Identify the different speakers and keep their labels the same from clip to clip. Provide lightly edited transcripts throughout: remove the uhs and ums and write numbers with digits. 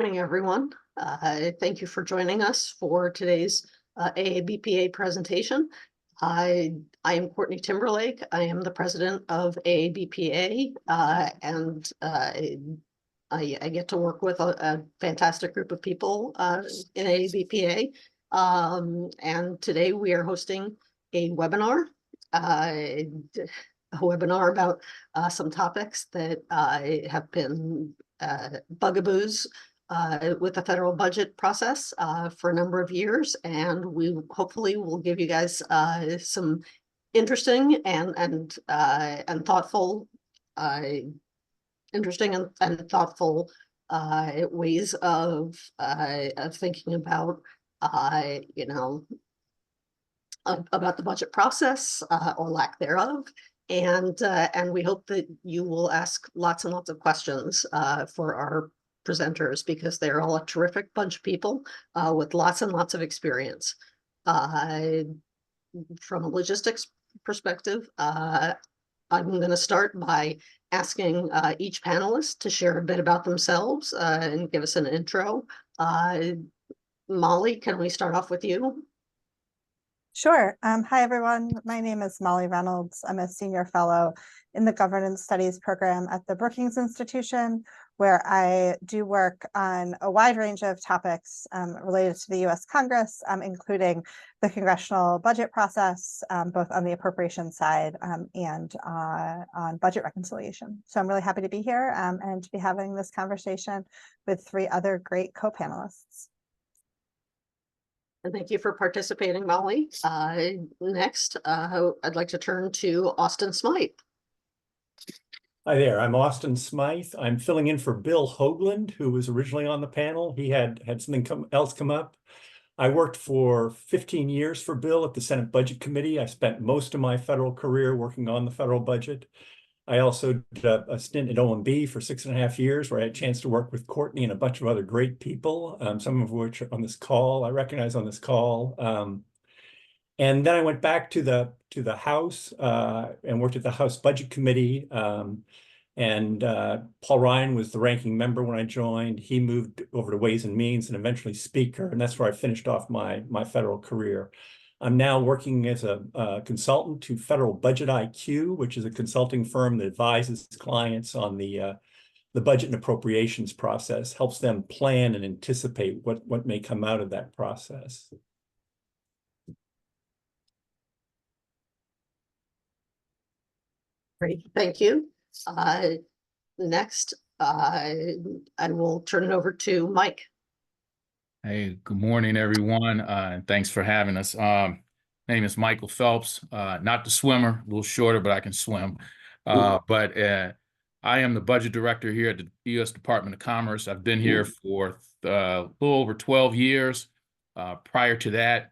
Speaker 1: morning, everyone. Thank you for joining us for today's AABPA presentation. I am Courtney Timberlake. I am the president of AABPA, and I get to work with a fantastic group of people in AABPA. And today we are hosting a webinar, about some topics that have been bugaboos with the federal budget process for a number of years, and we hopefully will give you guys some interesting and thoughtful ways of thinking about about the budget process or lack thereof. And we hope that you will ask lots and lots of questions for our presenters, because they're all a terrific bunch of people with lots and lots of experience. From a logistics perspective, I'm going to start by asking each panelist to share a bit about themselves and give us an intro. Molly, can we start off with you?
Speaker 2: Sure. Hi, everyone. My name is Molly Reynolds. I'm a senior fellow in the Governance Studies program at the Brookings Institution, where I do work on a wide range of topics related to the U.S. Congress, including the congressional budget process, both on the appropriation side and on budget reconciliation. So I'm really happy to be here and to be having this conversation with three other great co-panelists.
Speaker 1: And thank you for participating, Molly. Next, I'd like to turn to Austin Smythe.
Speaker 3: Hi there, I'm Austin Smythe. I'm filling in for Bill Hoagland, who was originally on the panel. He had something else come up. I worked for 15 years for Bill at the Senate Budget Committee. I spent most of my federal career working on the federal budget. I also did a stint at OMB for 6.5 years, where I had a chance to work with Courtney and a bunch of other great people, some of which are on this call, I recognize on this call. And then I went back to the House and worked at the House Budget Committee. Paul Ryan was the ranking member when I joined. He moved over to Ways and Means and eventually Speaker, and that's where I finished off my federal career. I'm now working as a consultant to Federal Budget IQ, which is a consulting firm that advises clients on the budget and appropriations process, helps them plan and anticipate what may come out of that process.
Speaker 1: Great, thank you. Next, I will turn it over to Mike.
Speaker 4: Hey, good morning, everyone, and thanks for having us. My name is Michael Phelps, not the swimmer, a little shorter, but I can swim. But I am the budget director here at the U.S. Department of Commerce. I've been here for a little over 12 years. Prior to that,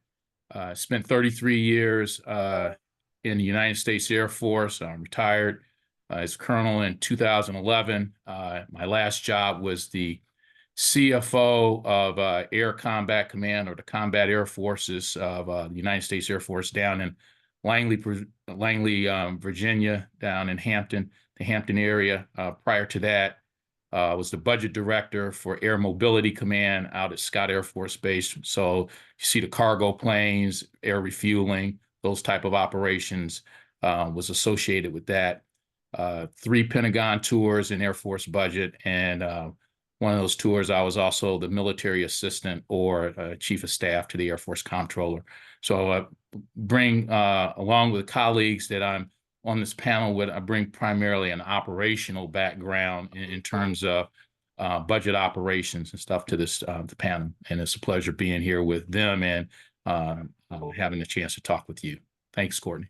Speaker 4: I spent 33 years in the United States Air Force. I'm retired as colonel in 2011. My last job was the CFO of Air Combat Command, or the Combat Air Forces of the United States Air Force, down in Langley, Virginia, down in Hampton, the Hampton area. Prior to that, was the budget director for Air Mobility Command out at Scott Air Force Base. So you see the cargo planes, air refueling, those type of operations, was associated with that. 3 Pentagon tours in Air Force budget, and one of those tours, I was also the military assistant or chief of staff to the Air Force comptroller. So bring, along with colleagues that I'm on this panel with, I bring primarily an operational background in terms of budget operations and stuff to this the panel. And it's a pleasure being here with them and having a chance to talk with you. Thanks, Courtney.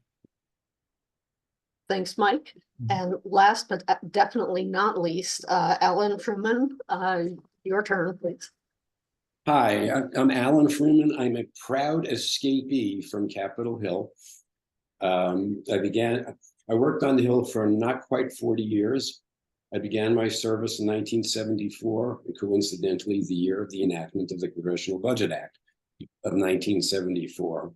Speaker 1: Thanks, Mike. And last but definitely not least, Alan Fruman, your turn, please.
Speaker 5: Hi, I'm Alan Fruman. I'm a proud escapee from Capitol Hill. I worked on the Hill for not quite 40 years. I began my service in 1974, and coincidentally the year of the enactment of the Congressional Budget Act of 1974.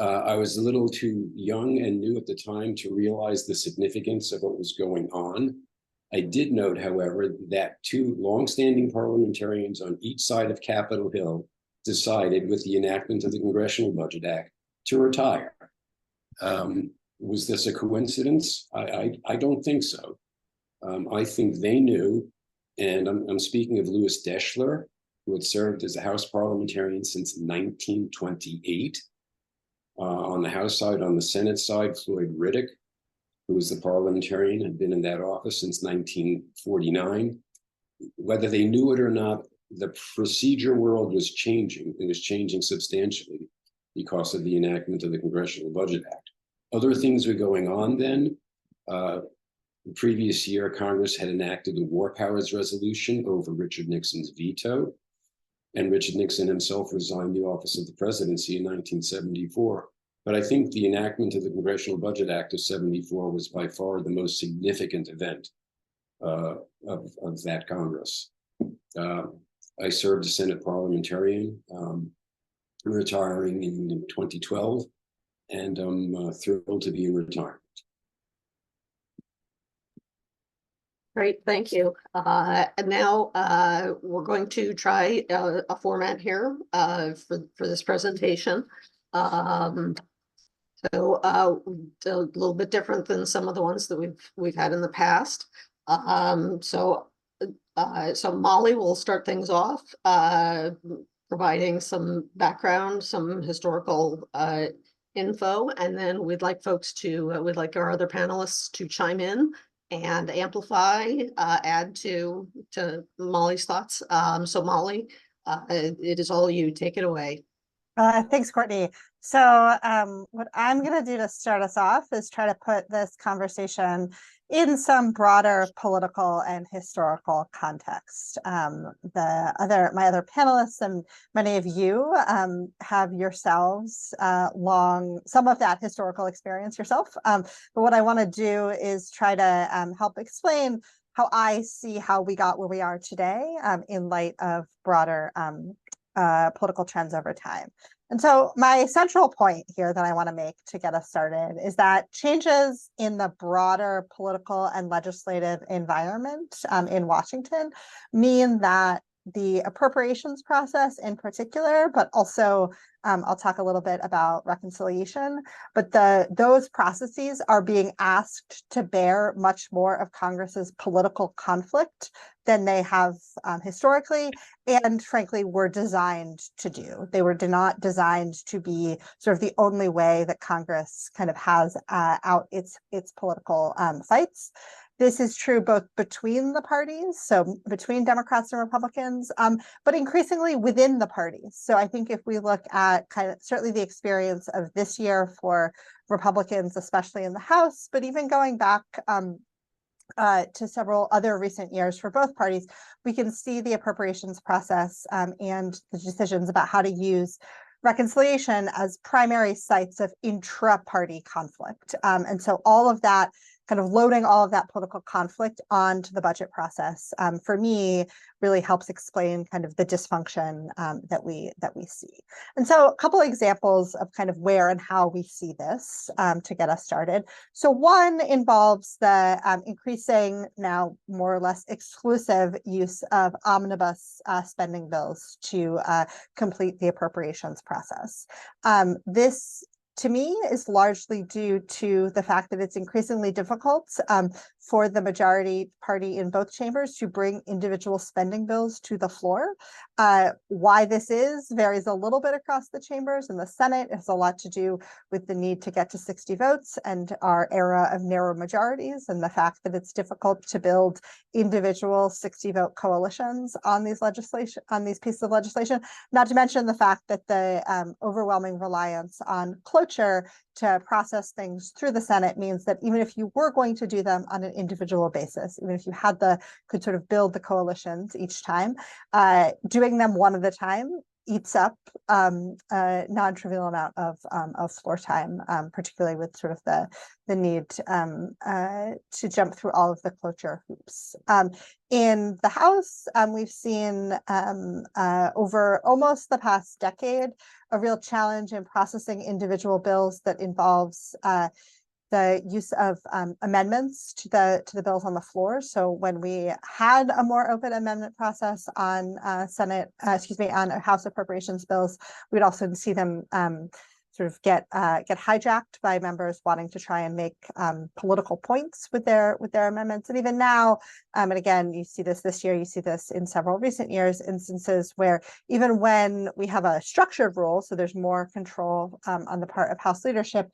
Speaker 5: I was a little too young and new at the time to realize the significance of what was going on. I did note, however, that two longstanding parliamentarians on each side of Capitol Hill decided with the enactment of the Congressional Budget Act to retire. Was this a coincidence? I don't think so. I think they knew, and I'm speaking of Louis Deschler, who had served as a House parliamentarian since 1928. On the House side, on the Senate side, Floyd Riddick, who was the parliamentarian, had been in that office since 1949. Whether they knew it or not, the procedure world was changing. It was changing substantially because of the enactment of the Congressional Budget Act. Other things were going on then. The previous year, Congress had enacted the War Powers Resolution over Richard Nixon's veto, and Richard Nixon himself resigned the office of the presidency in 1974. But I think the enactment of the Congressional Budget Act of '74 was by far the most significant event of that Congress. I served as Senate parliamentarian, retiring in 2012, and I'm thrilled to be in retirement.
Speaker 1: Great, thank you. And now we're going to try a format here for this presentation. So a little bit different than some of the ones that we've had in the past. So Molly will start things off, providing some background, some historical info, and then we'd like our other panelists to chime in and amplify, add to Molly's thoughts. So Molly, it is all you. Take it away.
Speaker 2: Thanks, Courtney. So what I'm going to do to start us off is try to put this conversation in some broader political and historical context. My other panelists and many of you have yourselves some of that historical experience yourself. But what I want to do is try to help explain how I see how we got where we are today in light of broader political trends over time. And so my central point here that I want to make to get us started is that changes in the broader political and legislative environment in Washington mean that the appropriations process in particular, but also I'll talk a little bit about reconciliation, but those processes are being asked to bear much more of Congress's political conflict than they have historically, and frankly, were designed to do. They were not designed to be sort of the only way that Congress kind of has out its political fights. This is true both between the parties, so between Democrats and Republicans, but increasingly within the parties. So I think if we look at kind of certainly the experience of this year for Republicans, especially in the House, but even going back to several other recent years for both parties, we can see the appropriations process and the decisions about how to use reconciliation as primary sites of intra-party conflict. And so all of that, kind of loading all of that political conflict onto the budget process, for me, really helps explain kind of the dysfunction that we see. And so a couple of examples of kind of where and how we see this to get us started. So one involves the increasing, now more or less exclusive use of omnibus spending bills to complete the appropriations process. This, to me, is largely due to the fact that it's increasingly difficult for the majority party in both chambers to bring individual spending bills to the floor. Why this is varies a little bit across the chambers. In the Senate, it has a lot to do with the need to get to 60 votes and our era of narrow majorities, and the fact that it's difficult to build individual 60-vote coalitions on these pieces of legislation. Not to mention the fact that the overwhelming reliance on cloture to process things through the Senate means that even if you were going to do them on an individual basis, even if you could sort of build the coalitions each time, doing them one at a time eats up a non-trivial amount of floor time, particularly with sort of the need to jump through all of the cloture hoops. In the House, we've seen over almost the past decade a real challenge in processing individual bills that involves the use of amendments to the bills on the floor. So when we had a more open amendment process on on House appropriations bills, we'd also see them sort of get hijacked by members wanting to try and make political points with their amendments. And even now, and again, you see this year, you see this in several recent years, instances where even when we have a structured rule, so there's more control on the part of House leadership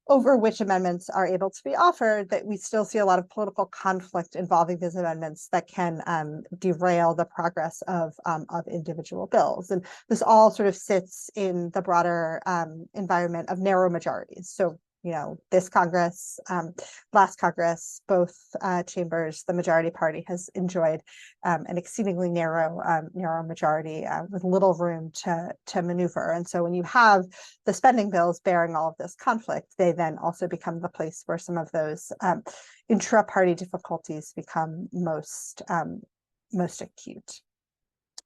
Speaker 2: over which amendments are able to be offered, that we still see a lot of political conflict involving these amendments that can derail the progress of individual bills. And this all sort of sits in the broader environment of narrow majorities. So, you know, this Congress, last Congress, both chambers, the majority party has enjoyed an exceedingly narrow majority with little room to maneuver. And so when you have the spending bills bearing all of this conflict, they then also become the place where some of those intra-party difficulties become most acute.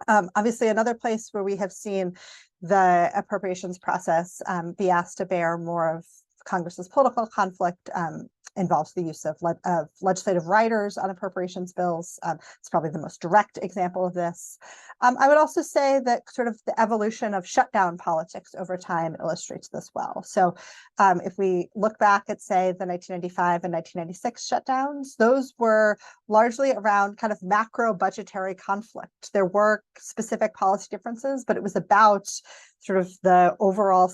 Speaker 2: Obviously, another place where we have seen the appropriations process be asked to bear more of Congress's political conflict involves the use of legislative writers on appropriations bills. It's probably the most direct example of this. I would also say that sort of the evolution of shutdown politics over time illustrates this well. So if we look back at, say, the 1995 and 1996 shutdowns, those were largely around kind of macro budgetary conflict. There were specific policy differences, but it was about sort of the overall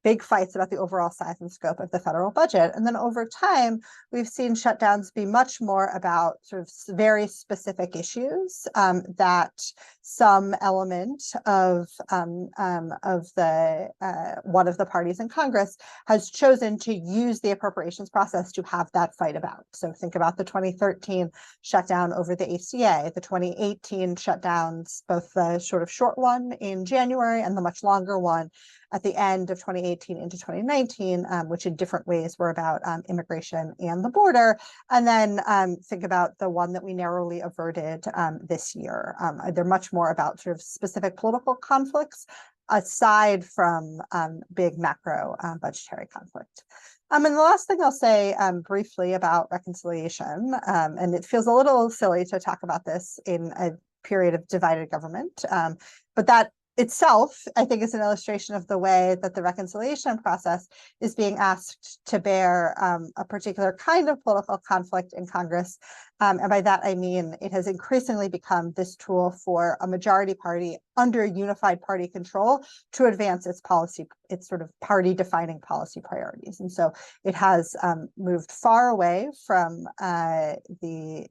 Speaker 2: big fights about the overall size and scope of the federal budget. And then over time, we've seen shutdowns be much more about sort of very specific issues that some element of the one of the parties in Congress has chosen to use the appropriations process to have that fight about. So think about the 2013 shutdown over the ACA, the 2018 shutdowns, both the sort of short one in January and the much longer one at the end of 2018 into 2019, which in different ways were about immigration and the border. And then think about the one that we narrowly averted this year. They're much more about sort of specific political conflicts aside from big macro budgetary conflict. And the last thing I'll say briefly about reconciliation, and it feels a little silly to talk about this in a period of divided government, but that itself, I think, is an illustration of the way that the reconciliation process is being asked to bear a particular kind of political conflict in Congress. And by that, I mean, it has increasingly become this tool for a majority party under unified party control to advance its policy, its sort of party defining policy priorities. And so it has moved far away from the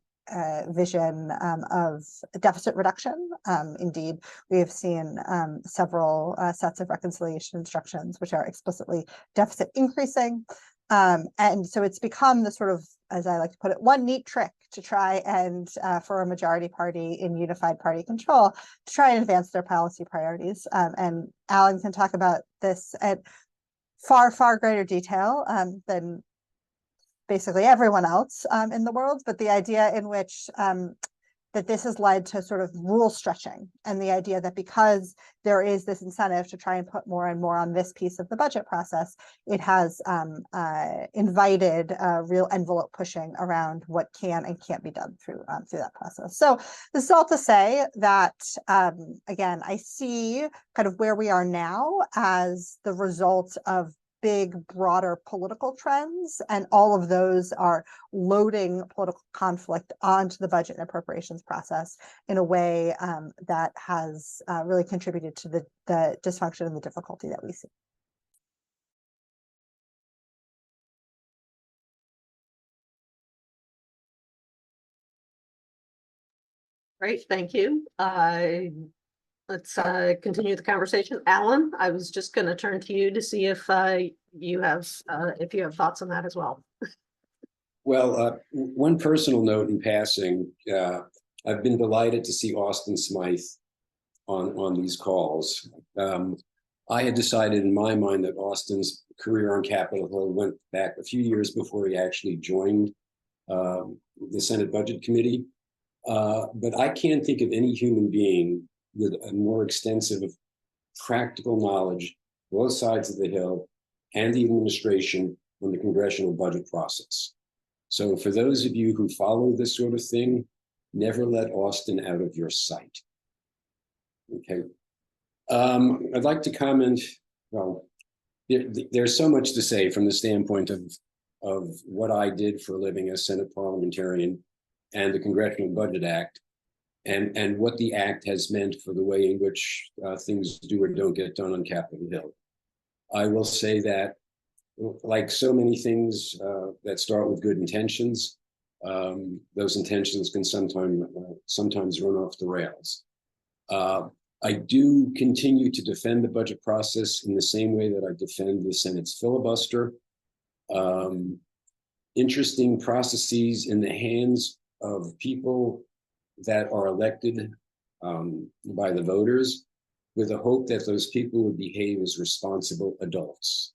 Speaker 2: vision of deficit reduction. Indeed, we have seen several sets of reconciliation instructions which are explicitly deficit increasing. And so it's become the sort of, as I like to put it, one neat trick to try and for a majority party in unified party control to try and advance their policy priorities. And Alan can talk about this at far, far greater detail than basically everyone else in the world, but the idea in which that this has led to sort of rule stretching, and the idea that because there is this incentive to try and put more and more on this piece of the budget process, it has invited real envelope pushing around what can and can't be done through that process. So this is all to say that, again, I see kind of where we are now as the result of big, broader political trends, and all of those are loading political conflict onto the budget and appropriations process in a way that has really contributed to the dysfunction and the difficulty that we see.
Speaker 1: Great, thank you. Let's continue the conversation. Alan, I was just going to turn to you to see if you have thoughts on that as well.
Speaker 5: Well, one personal note in passing, I've been delighted to see Austin Smythe on these calls. I had decided in my mind that Austin's career on Capitol Hill went back a few years before he actually joined the Senate Budget Committee. But I can't think of any human being with a more extensive practical knowledge, both sides of the Hill and the administration, on the congressional budget process. So for those of you who follow this sort of thing, never let Austin out of your sight. Okay. I'd like to comment, well, there's so much to say from the standpoint of what I did for a living as Senate parliamentarian and the Congressional Budget Act, and what the act has meant for the way in which things do or don't get done on Capitol Hill. I will say that, like so many things that start with good intentions, those intentions can sometimes run off the rails. I do continue to defend the budget process in the same way that I defend the Senate's filibuster. Interesting processes in the hands of people that are elected by the voters, with the hope that those people would behave as responsible adults.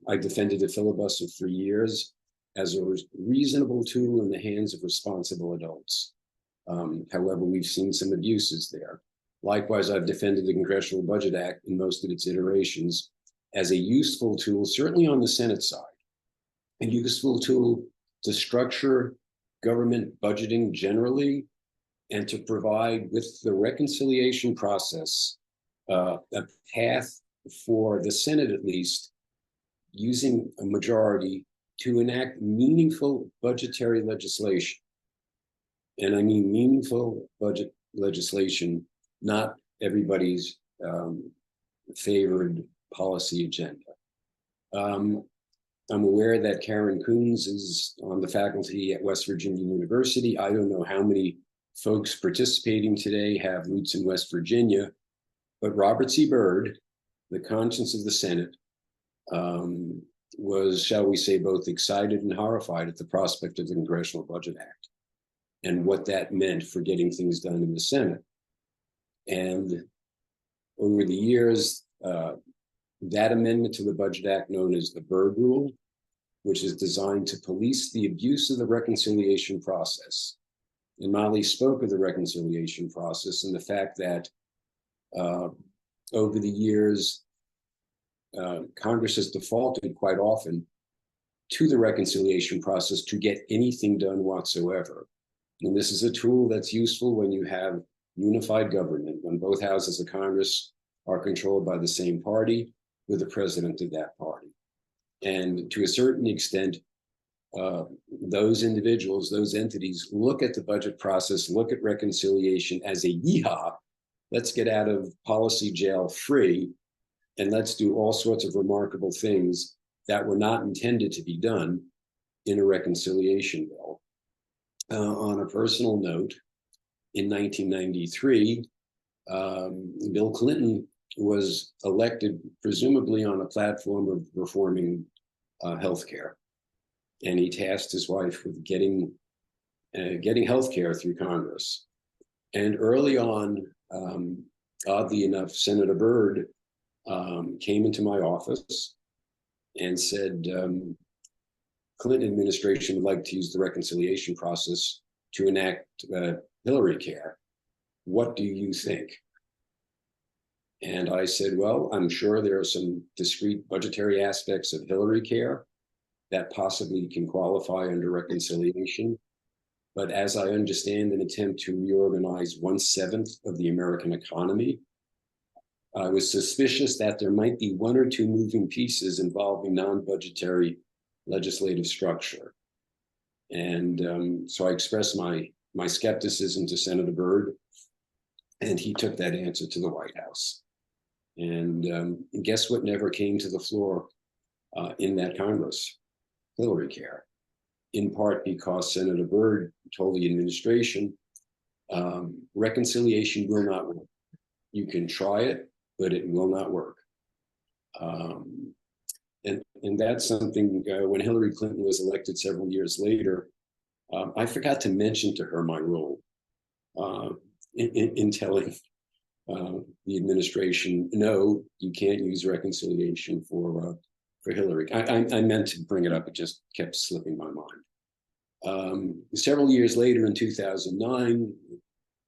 Speaker 5: I defended the filibuster for years as a reasonable tool in the hands of responsible adults. However, we've seen some abuses there. Likewise, I've defended the Congressional Budget Act in most of its iterations as a useful tool, certainly on the Senate side, a useful tool to structure government budgeting generally, and to provide with the reconciliation process a path for the Senate, at least, using a majority to enact meaningful budgetary legislation. And I mean meaningful budget legislation, not everybody's favored policy agenda. I'm aware that Karen Coons is on the faculty at West Virginia University. I don't know how many folks participating today have roots in West Virginia, but Robert C. Byrd, the conscience of the Senate, was, shall we say, both excited and horrified at the prospect of the Congressional Budget Act and what that meant for getting things done in the Senate. And over the years, that amendment to the Budget Act, known as the Byrd Rule, which is designed to police the abuse of the reconciliation process. And Molly spoke of the reconciliation process and the fact that over the years, Congress has defaulted quite often to the reconciliation process to get anything done whatsoever. And this is a tool that's useful when you have unified government, when both houses of Congress are controlled by the same party, with the president of that party. And to a certain extent, those individuals, those entities look at the budget process, look at reconciliation as a yeehaw, let's get out of policy jail free, and let's do all sorts of remarkable things that were not intended to be done in a reconciliation bill. On a personal note, in 1993, Bill Clinton was elected presumably on a platform of reforming healthcare, and he tasked his wife with getting healthcare through Congress. And early on, oddly enough, Senator Byrd came into my office and said, Clinton administration would like to use the reconciliation process to enact Hillary Care. What do you think? And I said, well, I'm sure there are some discrete budgetary aspects of Hillary Care that possibly can qualify under reconciliation. But as I understand an attempt to reorganize 1/7 of the American economy, I was suspicious that there might be one or two moving pieces involving non-budgetary legislative structure. And so I expressed my skepticism to Senator Byrd, and he took that answer to the White House. And guess what never came to the floor in that Congress? Hillary Care, in part because Senator Byrd told the administration, reconciliation will not work. You can try it, but it will not work. And that's something, when Hillary Clinton was elected several years later, I forgot to mention to her my role in telling the administration, no, you can't use reconciliation for Hillary. I meant to bring it up, it just kept slipping my mind. Several years later, in 2009,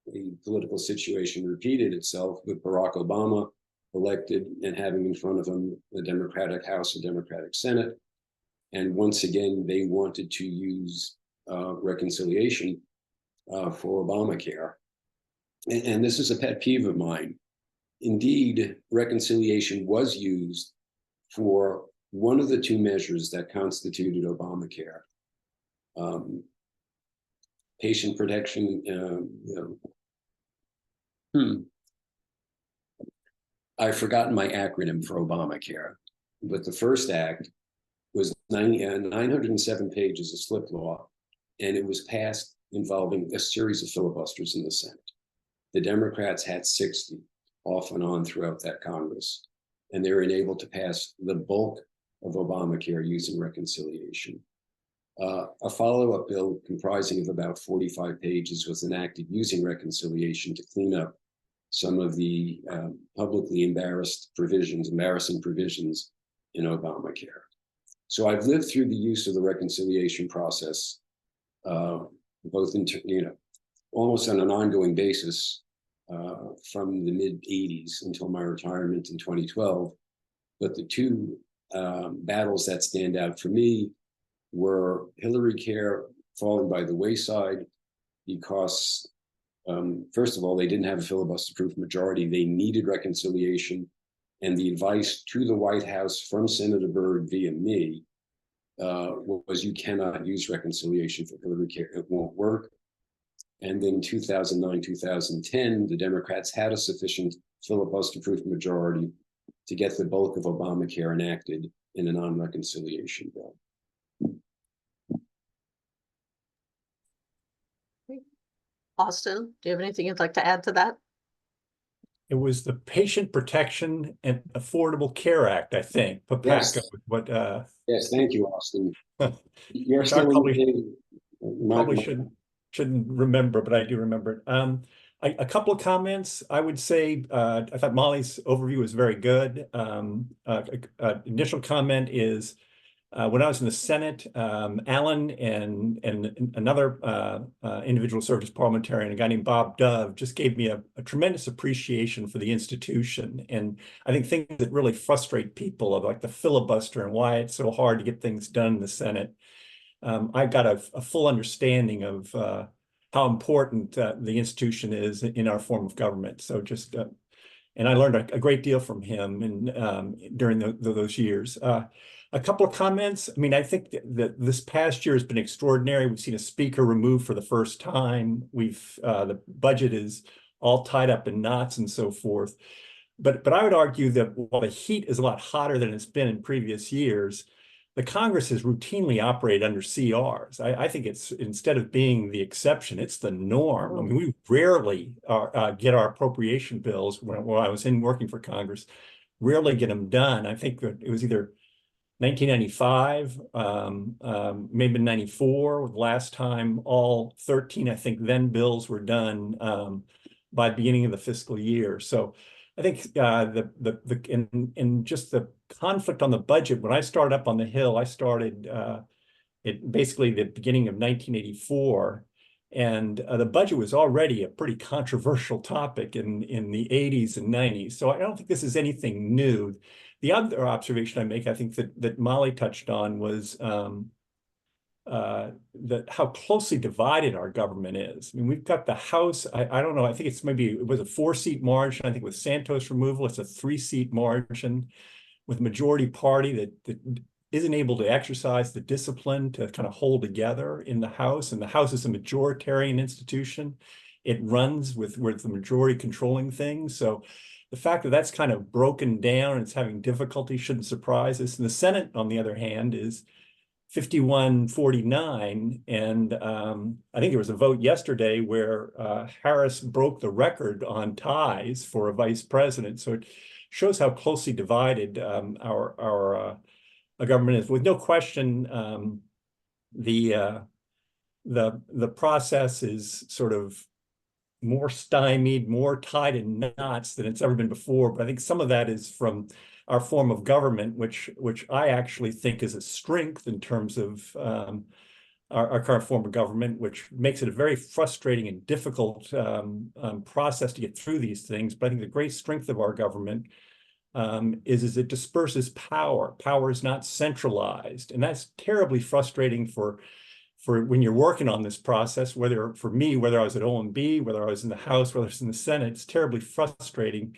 Speaker 5: the political situation repeated itself with Barack Obama elected and having in front of him the Democratic House and Democratic Senate. And once again, they wanted to use reconciliation for Obamacare. And this is a pet peeve of mine. Indeed, reconciliation was used for one of the two measures that constituted Obamacare. Patient protection, I've forgotten my acronym for Obamacare, but the first act was 907 pages of slip law, and it was passed involving a series of filibusters in the Senate. The Democrats had 60 off and on throughout that Congress, and they were enabled to pass the bulk of Obamacare using reconciliation. A follow-up bill comprising of about 45 pages was enacted using reconciliation to clean up some of the publicly embarrassing provisions in Obamacare. So I've lived through the use of the reconciliation process, both in, almost on an ongoing basis from the mid-'80s until my retirement in 2012. But the two battles that stand out for me were Hillary Care falling by the wayside because, first of all, they didn't have a filibuster-proof majority. They needed reconciliation. And the advice to the White House from Senator Byrd via me was you cannot use reconciliation for Hillary Care. It won't work. And then 2009, 2010, the Democrats had a sufficient filibuster-proof majority to get the bulk of Obamacare enacted in a non-reconciliation bill.
Speaker 1: Austin, do you have anything you'd like to add to that?
Speaker 3: It was the Patient Protection and Affordable Care Act, I think.
Speaker 5: Yes.
Speaker 3: What
Speaker 5: Yes, thank you, Austin. You're
Speaker 3: I
Speaker 5: still
Speaker 3: probably shouldn't remember, but I do remember it. A couple of comments. I would say I thought Molly's overview was very good. Initial comment is when I was in the Senate, Alan and another individual served as parliamentarian, a guy named Bob Dove, just gave me a tremendous appreciation for the institution. And I think things that really frustrate people, like the filibuster and why it's so hard to get things done in the Senate. I got a full understanding of how important the institution is in our form of government. So just, and I learned a great deal from him during those years. A couple of comments. I mean, I think that this past year has been extraordinary. We've seen a speaker removed for the first time. The budget is all tied up in knots and so forth. But I would argue that while the heat is a lot hotter than it's been in previous years, the Congress has routinely operated under CRs. I think it's, instead of being the exception, it's the norm. I mean, we rarely get our appropriation bills when I was working for Congress, rarely get them done. I think that it was either 1995, maybe 94, the last time all 13, I think, then bills were done by the beginning of the fiscal year. So I think just the conflict on the budget, when I started up on the Hill, I started at basically the beginning of 1984. And the budget was already a pretty controversial topic in the 80s and 90s. So I don't think this is anything new. The other observation I make, I think that Molly touched on, was that how closely divided our government is. I mean, we've got the House, I don't know, I think it was a 4-seat margin. I think with Santos removal, it's a 3-seat margin with a majority party that isn't able to exercise the discipline to kind of hold together in the House. And the House is a majoritarian institution. It runs with the majority controlling things. So the fact that that's kind of broken down and it's having difficulty shouldn't surprise us. And the Senate, on the other hand, is 51-49. And I think there was a vote yesterday where Harris broke the record on ties for a vice president. So it shows how closely divided our government is. With no question, the process is sort of more stymied, more tied in knots than it's ever been before. But I think some of that is from our form of government, which I actually think is a strength in terms of our current form of government, which makes it a very frustrating and difficult process to get through these things. But I think the great strength of our government is it disperses power. Power is not centralized, and that's terribly frustrating for when you're working on this process, whether for me, whether I was at OMB, whether I was in the House, whether it's in the Senate, it's terribly frustrating.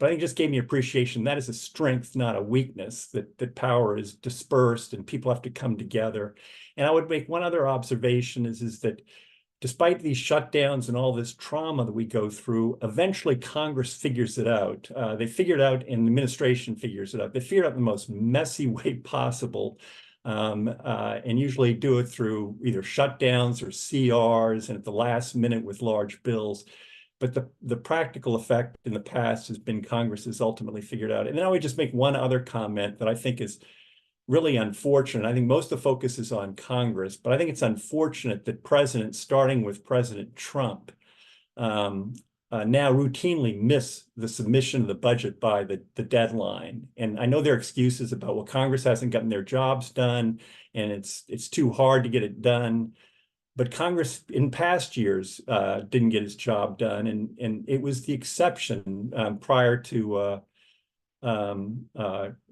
Speaker 3: But I think it just gave me appreciation. That is a strength, not a weakness, that power is dispersed and people have to come together. And I would make one other observation is that despite these shutdowns and all this trauma that we go through, eventually Congress figures it out. They figure it out and the administration figures it out. They figure it out in the most messy way possible. And usually do it through either shutdowns or CRs and at the last minute with large bills. But the practical effect in the past has been Congress has ultimately figured out. And then I would just make one other comment that I think is really unfortunate. I think most of the focus is on Congress, but I think it's unfortunate that presidents, starting with President Trump, now routinely miss the submission of the budget by the deadline. And I know there are excuses about, well, Congress hasn't gotten their jobs done and it's too hard to get it done. But Congress in past years didn't get its job done. And it was the exception prior to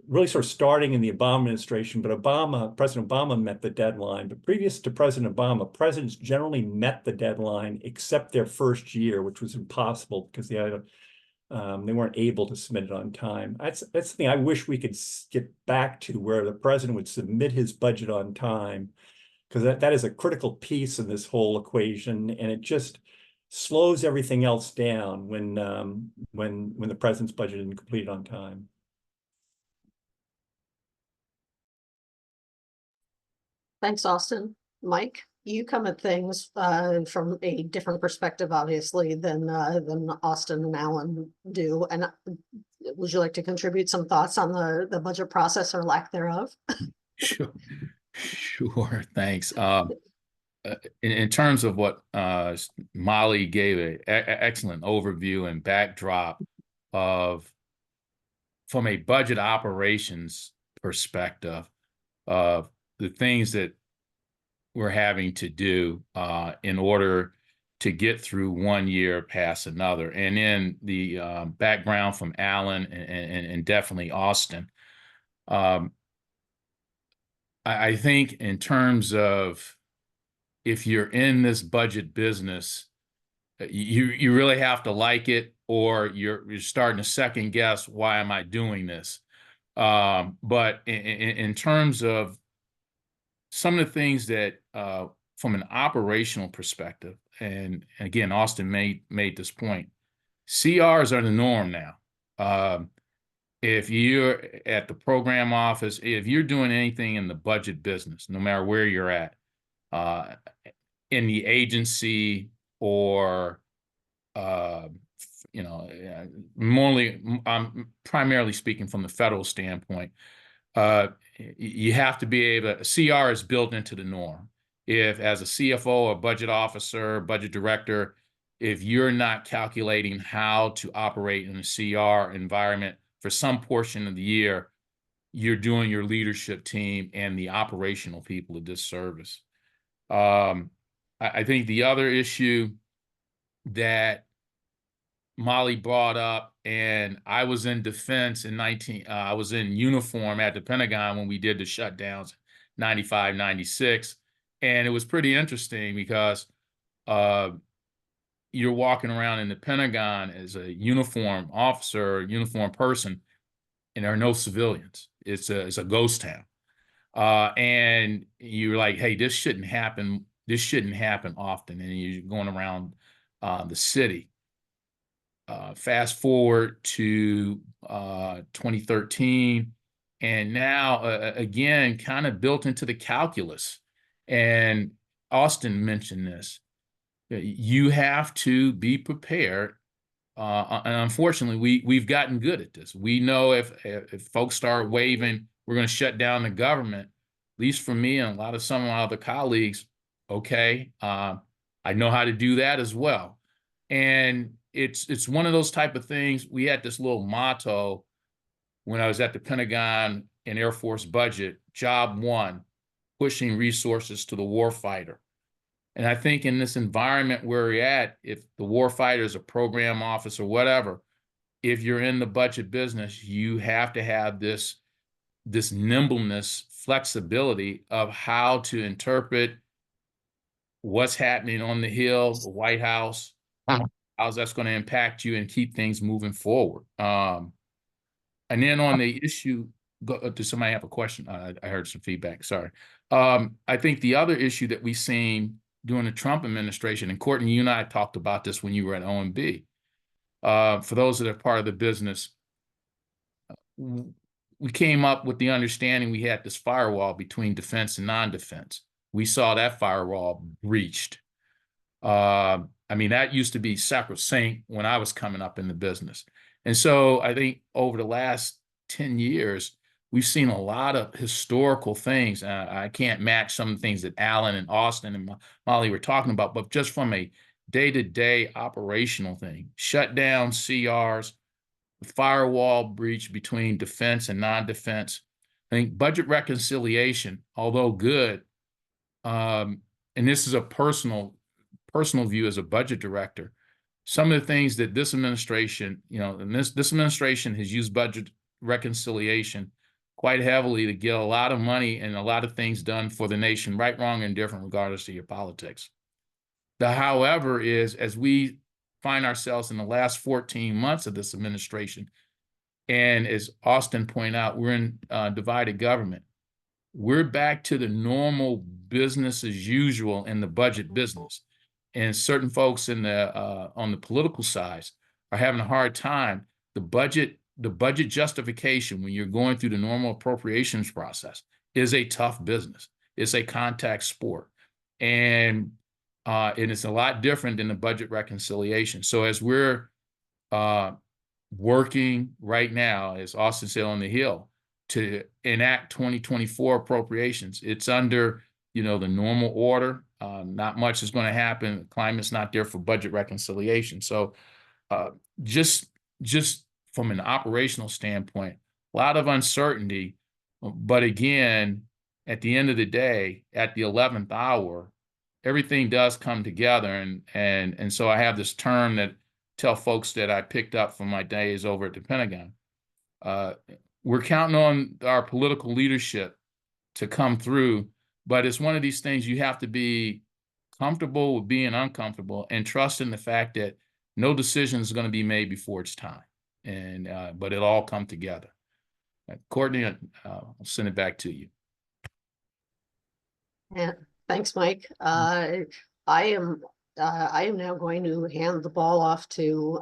Speaker 3: really sort of starting in the Obama administration, but President Obama met the deadline. But previous to President Obama, presidents generally met the deadline except their first year, which was impossible because they weren't able to submit it on time. That's the thing I wish we could get back to, where the president would submit his budget on time, because that is a critical piece in this whole equation, and it just slows everything else down when the president's budget isn't completed on time.
Speaker 1: Thanks, Austin. Mike, you come at things from a different perspective, obviously, than Austin and Alan do. And would you like to contribute some thoughts on the budget process or lack thereof?
Speaker 4: Sure. Thanks. In terms of what Molly gave an excellent overview and backdrop of, from a budget operations perspective, of the things that we're having to do in order to get through one year past another. And in the background from Alan and definitely Austin, I think in terms of, if you're in this budget business, you really have to like it, or you're starting to second guess, why am I doing this? But in terms of some of the things that, from an operational perspective, and again, Austin made this point, CRs are the norm now. If you're at the program office, if you're doing anything in the budget business, no matter where you're at, in the agency or, I'm primarily speaking from the federal standpoint, you have to be able, CR is built into the norm. If as a CFO or budget officer, budget director, if you're not calculating how to operate in a CR environment for some portion of the year, you're doing your leadership team and the operational people a disservice. I think the other issue that Molly brought up, and I was in defense I was in uniform at the Pentagon when we did the shutdowns, 95, 96. And it was pretty interesting because you're walking around in the Pentagon as a uniform officer, uniform person, and there are no civilians. It's a ghost town. And you're like, hey, this shouldn't happen. This shouldn't happen often. And you're going around the city. Fast forward to 2013, and now again, kind of built into the calculus. And Austin mentioned this. You have to be prepared. And unfortunately, we've gotten good at this. We know if folks start waving, we're going to shut down the government. At least for me and a lot of some of my other colleagues, okay, I know how to do that as well. And it's one of those type of things. We had this little motto when I was at the Pentagon and Air Force budget, job one, pushing resources to the warfighter. And I think in this environment where we're at, if the warfighter is a program officer or whatever, if you're in the budget business, you have to have this nimbleness, flexibility of how to interpret what's happening on the Hill, the White House, how's that's going to impact you and keep things moving forward. And then on the issue, does somebody have a question? I heard some feedback, sorry. I think the other issue that we've seen during the Trump administration, and Courtney, you and I talked about this when you were at OMB, for those that are part of the business, we came up with the understanding we had this firewall between defense and non-defense. We saw that firewall breached. I mean, that used to be sacrosanct when I was coming up in the business. And so I think over the last 10 years, we've seen a lot of historical things. I can't match some of the things that Alan and Austin and Molly were talking about, but just from a day-to-day operational thing, shut down CRs, firewall breach between defense and non-defense. I think budget reconciliation, although good, and this is a personal view as a budget director, some of the things that this administration, and this administration has used budget reconciliation quite heavily to get a lot of money and a lot of things done for the nation, right, wrong, and different, regardless of your politics. The however is, as we find ourselves in the last 14 months of this administration, and as Austin pointed out, we're in divided government. We're back to the normal business as usual in the budget business. And certain folks in the on the political side are having a hard time. The budget justification when you're going through the normal appropriations process is a tough business. It's a contact sport, and it's a lot different than the budget reconciliation. So as we're working right now, as Austin said, on the Hill, to enact 2024 appropriations, it's under the normal order. Not much is going to happen. The climate's not there for budget reconciliation. So just from an operational standpoint, a lot of uncertainty. But again, at the end of the day, at the 11th hour, everything does come together. And so I have this term that tell folks that I picked up from my days over at the Pentagon. We're counting on our political leadership to come through, but it's one of these things you have to be comfortable with being uncomfortable and trust in the fact that no decision is going to be made before it's time. And but it'll all come together. Courtney, I'll send it back to you.
Speaker 1: Yeah, thanks, Mike. I am now going to hand the ball off to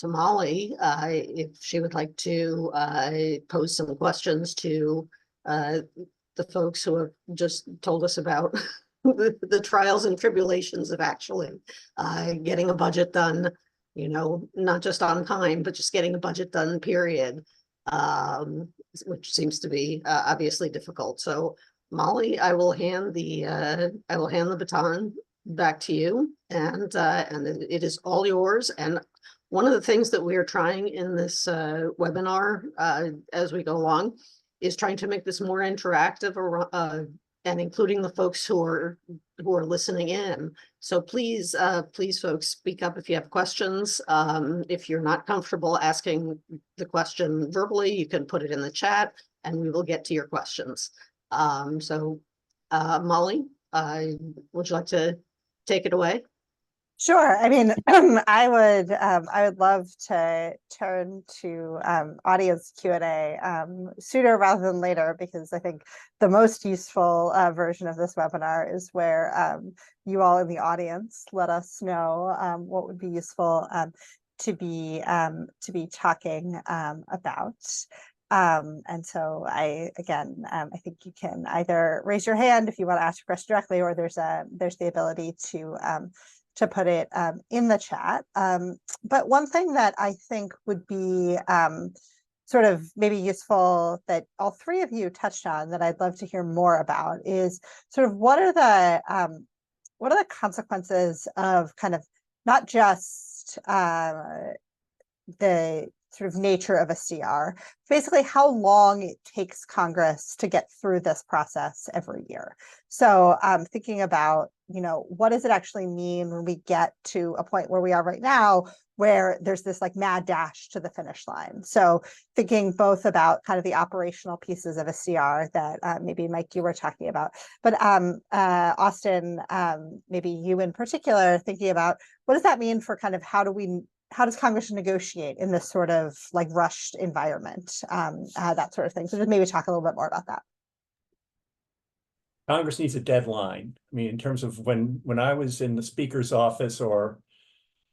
Speaker 1: Molly, if she would like to pose some questions to the folks who have just told us about the trials and tribulations of actually getting a budget done, not just on time, but just getting a budget done, period, which seems to be obviously difficult. So Molly, I will hand the baton back to you, and it is all yours. And one of the things that we are trying in this webinar as we go along is trying to make this more interactive, and including the folks who are listening in. So please, folks, speak up if you have questions. If you're not comfortable asking the question verbally, you can put it in the chat, and we will get to your questions. So Molly, would you like to take it away?
Speaker 2: Sure. I mean, I would love to turn to audience Q&A sooner rather than later, because I think the most useful version of this webinar is where you all in the audience let us know what would be useful to be talking about. And so I think you can either raise your hand if you want to ask a question directly, or there's the ability to put it in the chat. But one thing that I think would be sort of maybe useful that all three of you touched on that I'd love to hear more about is sort of what are the consequences of kind of not just the sort of nature of a CR, basically how long it takes Congress to get through this process every year. So thinking about, what does it actually mean when we get to a point where we are right now, where there's this like mad dash to the finish line. So thinking both about kind of the operational pieces of a CR that maybe Mike, you were talking about, but Austin, maybe you in particular, thinking about what does that mean for kind of how does Congress negotiate in this sort of like rushed environment, that sort of thing. So just maybe talk a little bit more about that.
Speaker 3: Congress needs a deadline. I mean, in terms of when I was in the Speaker's office, or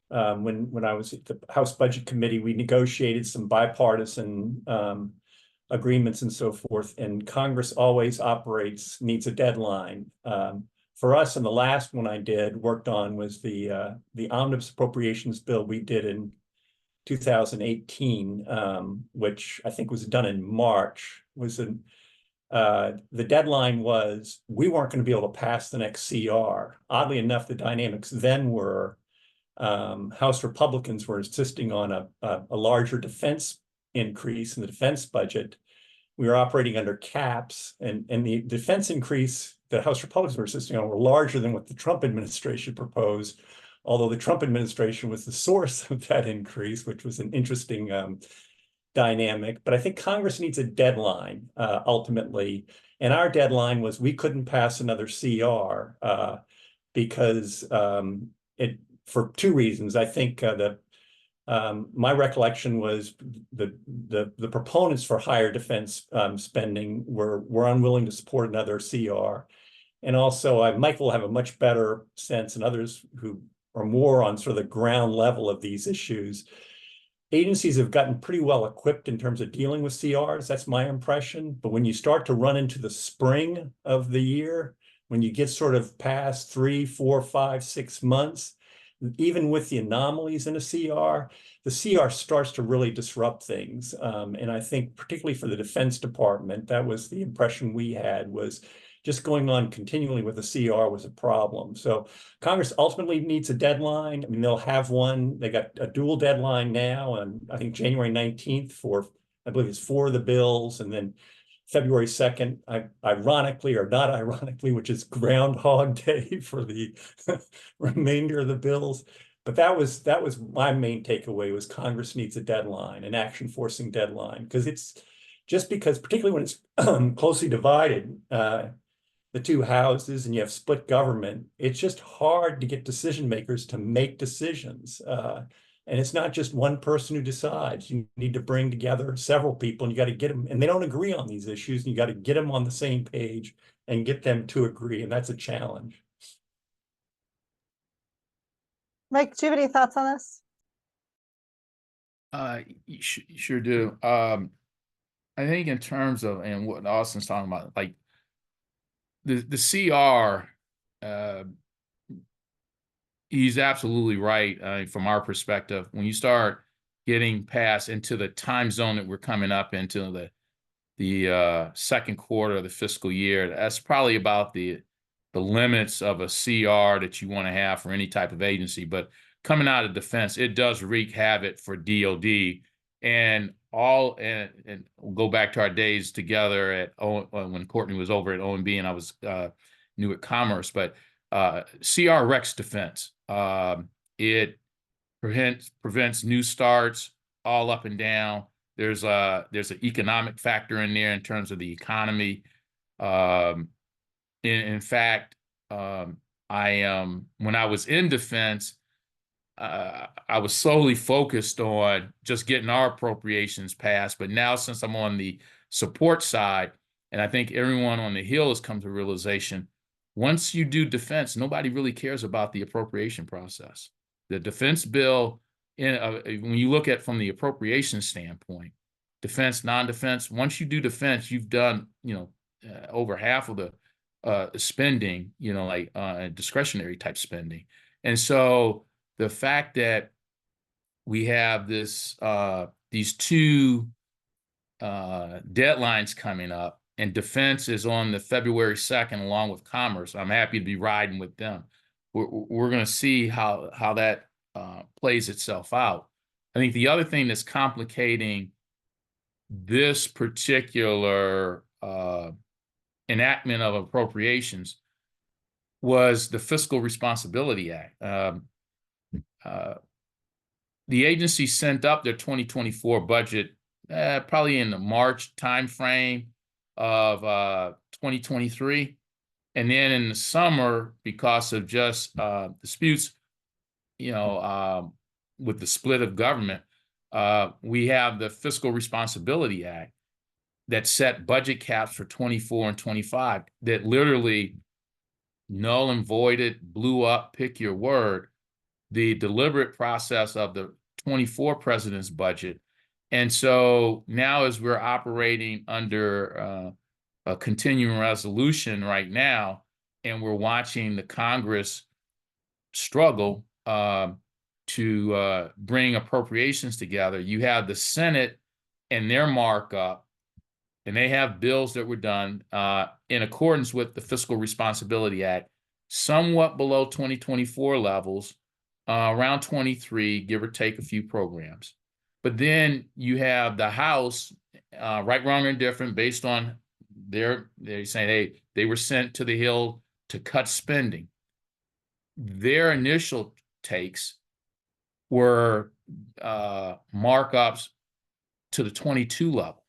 Speaker 3: when I was at the House Budget Committee, we negotiated some bipartisan agreements and so forth. And Congress always needs a deadline. For us, and the last one I worked on was the omnibus appropriations bill we did in 2018, which I think was done in March. The deadline was we weren't going to be able to pass the next CR. Oddly enough, the dynamics then were House Republicans were insisting on a larger defense increase in the defense budget. We were operating under caps, and the defense increase that House Republicans were insisting on were larger than what the Trump administration proposed, although the Trump administration was the source of that increase, which was an interesting dynamic. But I think Congress needs a deadline ultimately. And our deadline was we couldn't pass another CR because for two reasons. I think that my recollection was the proponents for higher defense spending were unwilling to support another CR. And also Mike will have a much better sense, and others who are more on sort of the ground level of these issues. Agencies have gotten pretty well equipped in terms of dealing with CRs. That's my impression. But when you start to run into the spring of the year, when you get sort of past 3, 4, 5, 6 months, even with the anomalies in a CR, the CR starts to really disrupt things. And I think particularly for the Defense Department, that was the impression we had, was just going on continually with the CR was a problem. So Congress ultimately needs a deadline. I mean, they'll have one. They got a dual deadline now, and I think January 19th for, I believe it's 4 of the bills, and then February 2nd, ironically or not ironically, which is Groundhog Day for the remainder of the bills. But that was my main takeaway, was Congress needs a deadline, an action forcing deadline, because particularly when it's closely divided, the two houses, and you have split government, it's just hard to get decision makers to make decisions. And it's not just one person who decides. You need to bring together several people, and you got to get them, and they don't agree on these issues, and you got to get them on the same page and get them to agree. And that's a challenge.
Speaker 2: Mike, do you have any thoughts on this?
Speaker 4: You sure do. I think in terms of, and what Austin's talking about, like the CR, he's absolutely right. From our perspective, when you start getting past into the time zone that we're coming up into, the second quarter of the fiscal year, that's probably about the limits of a CR that you want to have for any type of agency. But coming out of defense, it does wreak havoc for DOD. And we'll go back to our days together when Courtney was over at OMB and I was new at Commerce. But CR wrecks defense. It prevents new starts all up and down. There's an economic factor in there in terms of the economy. In fact, when I was in defense, I was solely focused on just getting our appropriations passed. But now, since I'm on the support side, and I think everyone on the Hill has come to realization, once you do defense, nobody really cares about the appropriation process. The defense bill, when you look at from the appropriation standpoint, defense, non-defense, once you do defense, you've done, over half of the spending, like discretionary type spending. And so the fact that we have these two deadlines coming up, and defense is on the February 2nd, along with Commerce, I'm happy to be riding with them. We're going to see how that plays itself out. I think the other thing that's complicating this particular enactment of appropriations was the Fiscal Responsibility Act. the agency sent up their 2024 budget probably in the March timeframe of 2023. And then in the summer, because of just disputes, with the split of government, we have the Fiscal Responsibility Act that set budget caps for 24 and 25 that literally null and voided, blew up, pick your word, the deliberate process of the 24 president's budget. And so now as we're operating under a continuing resolution right now, and we're watching the Congress struggle to bring appropriations together, you have the Senate and their markup, and they have bills that were done in accordance with the Fiscal Responsibility Act, somewhat below 2024 levels, around 23, give or take a few programs. But then you have the House, right, wrong, or indifferent, based on they're saying, hey, they were sent to the Hill to cut spending. Their initial takes were markups to the 22 level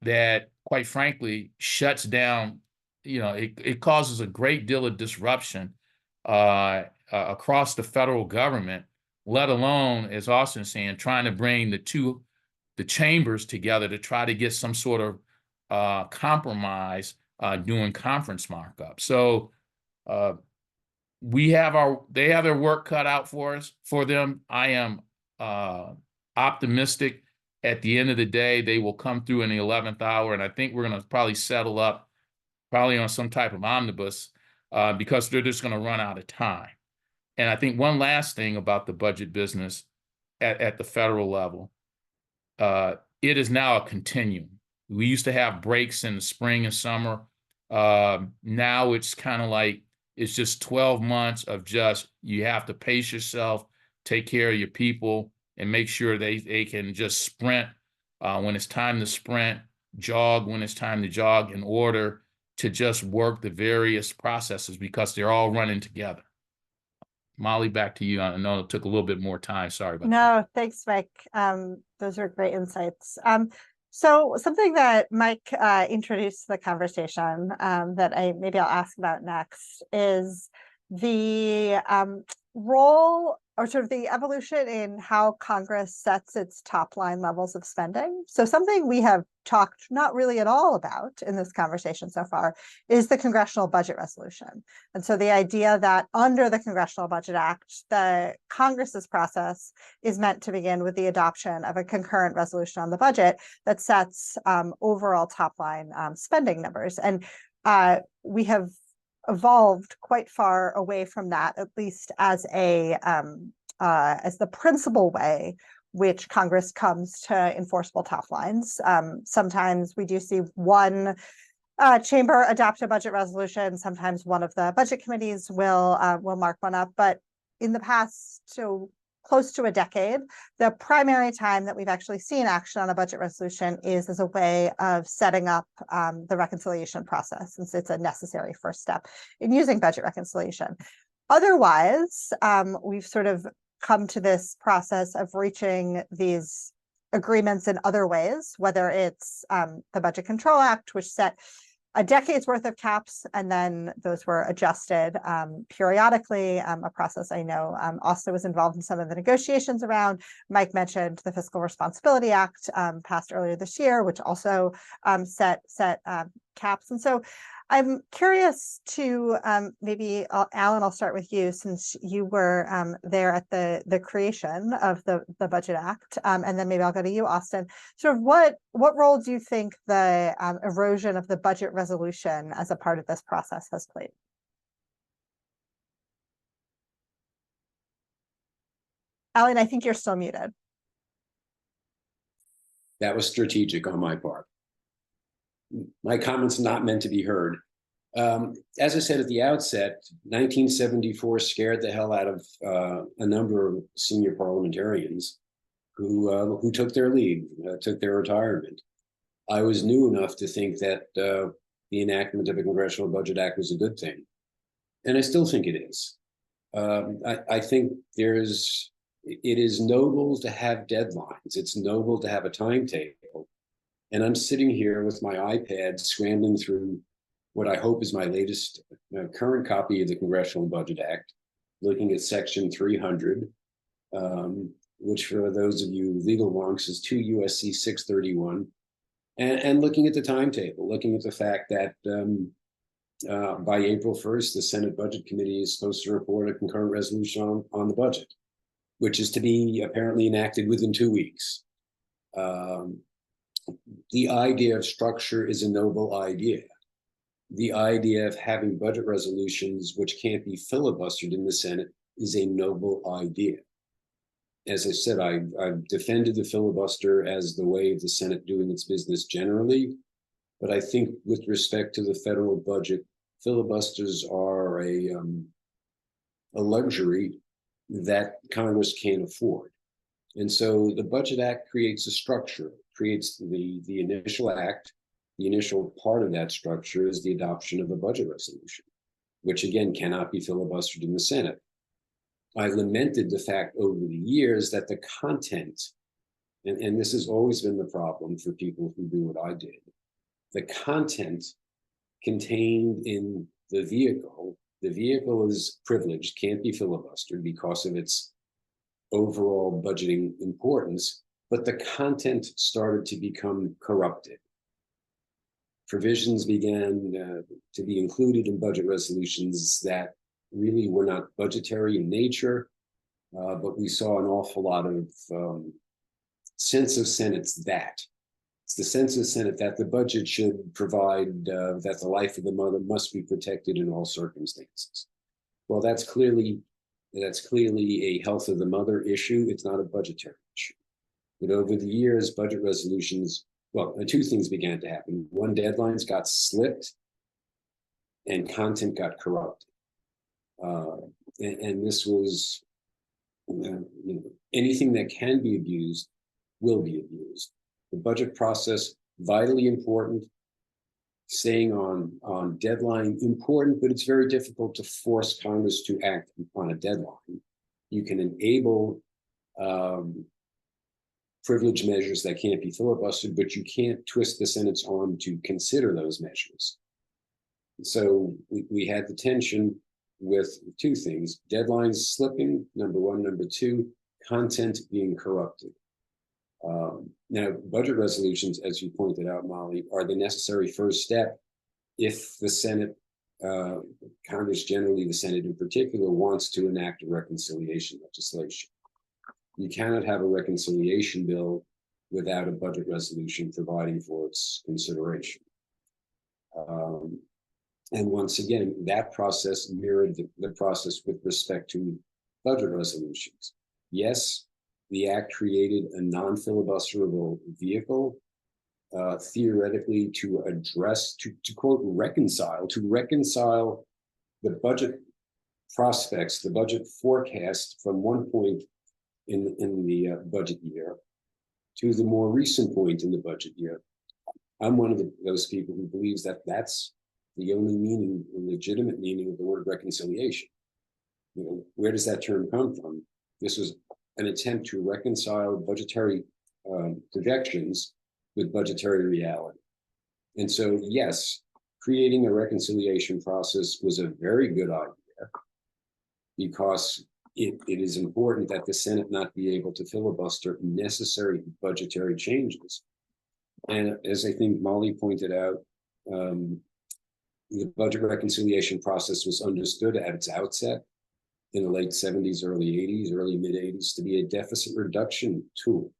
Speaker 4: that, quite frankly, shuts down, it causes a great deal of disruption across the federal government, let alone, as Austin is saying, trying to bring the chambers together to try to get some sort of compromise doing conference markup. So they have their work cut out for them. I am optimistic at the end of the day, they will come through in the 11th hour. And I think we're going to probably settle up on some type of omnibus because they're just going to run out of time. And I think one last thing about the budget business at the federal level, it is now a continuum. We used to have breaks in the spring and summer. Now it's kind of like, it's just 12 months of just, you have to pace yourself, take care of your people, and make sure they can just sprint when it's time to sprint, jog when it's time to jog, in order to just work the various processes because they're all running together. Molly, back to you. I know it took a little bit more time. Sorry about that.
Speaker 2: No, thanks, Mike. Those are great insights. So something that Mike introduced to the conversation that I'll ask about next is the role, or sort of the evolution in how Congress sets its top line levels of spending. So something we have talked not really at all about in this conversation so far is the Congressional Budget Resolution. And so the idea that under the Congressional Budget Act, the Congress's process is meant to begin with the adoption of a concurrent resolution on the budget that sets overall top line spending numbers. And we have evolved quite far away from that, at least as the principal way which Congress comes to enforceable top lines. Sometimes we do see one chamber adopt a budget resolution. Sometimes one of the budget committees will mark one up. But in the past, so close to a decade, the primary time that we've actually seen action on a budget resolution is as a way of setting up the reconciliation process, since it's a necessary first step in using budget reconciliation. Otherwise, we've sort of come to this process of reaching these agreements in other ways, whether it's the Budget Control Act, which set a decade's worth of caps, and then those were adjusted periodically, a process I know Austin was involved in some of the negotiations around. Mike mentioned the Fiscal Responsibility Act passed earlier this year, which also set caps. And so I'm curious to maybe, Alan, I'll start with you, since you were there at the creation of the Budget Act, and then maybe I'll go to you, Austin. Sort of what role do you think the erosion of the budget resolution as a part of this process has played? Alan, I think you're still muted.
Speaker 5: That was strategic on my part. My comments not meant to be heard. As I said at the outset, 1974 scared the hell out of a number of senior parliamentarians who took their leave, took their retirement. I was new enough to think that the enactment of a Congressional Budget Act was a good thing. And I still think it is. I think there's it is noble to have deadlines. It's noble to have a timetable. And I'm sitting here with my iPad scrambling through what I hope is my latest current copy of the Congressional Budget Act, looking at Section 300, which for those of you legal wonks is 2 USC 631, and looking at the timetable, looking at the fact that by April 1st, the Senate Budget Committee is supposed to report a concurrent resolution on the budget, which is to be apparently enacted within 2 weeks. The idea of structure is a noble idea. The idea of having budget resolutions which can't be filibustered in the Senate is a noble idea. As I said, I've defended the filibuster as the way of the Senate doing its business generally, but I think with respect to the federal budget, filibusters are a luxury that Congress can't afford. And so the Budget Act creates a structure, creates the initial act. The initial part of that structure is the adoption of a budget resolution, which again cannot be filibustered in the Senate. I lamented the fact over the years that the content, and this has always been the problem for people who do what I did, the content contained in the vehicle is privileged, can't be filibustered because of its overall budgeting importance, but the content started to become corrupted. Provisions began to be included in budget resolutions that really were not budgetary in nature, but we saw an awful lot of sense of Senate that. It's the sense of Senate that the budget should provide that the life of the mother must be protected in all circumstances. Well, that's clearly a health of the mother issue. It's not a budgetary issue. But over the years, budget resolutions, well, two things began to happen. One, deadlines got slipped and content got corrupted. And this was, anything that can be abused will be abused. The budget process, vitally important. Staying on deadline, important, but it's very difficult to force Congress to act on a deadline. You can enable privilege measures that can't be filibustered, but you can't twist the Senate's arm to consider those measures. So we had the tension with two things: deadlines slipping, number one; number two, content being corrupted. Now, budget resolutions, as you pointed out, Molly, are the necessary first step if the Senate, Congress generally, the Senate in particular, wants to enact a reconciliation legislation. You cannot have a reconciliation bill without a budget resolution providing for its consideration. And once again, that process mirrored the process with respect to budget resolutions. Yes, the act created a non-filibusterable vehicle, theoretically to address, to quote, reconcile the budget prospects, the budget forecast from one point in the budget year to the more recent point in the budget year. I'm one of those people who believes that that's the only meaning, the legitimate meaning of the word reconciliation. Where does that term come from? This was an attempt to reconcile budgetary projections with budgetary reality. And so, yes, creating a reconciliation process was a very good idea because it is important that the Senate not be able to filibuster necessary budgetary changes. And as I think Molly pointed out, the budget reconciliation process was understood at its outset in the late 70s, early 80s, early mid 80s to be a deficit reduction tool.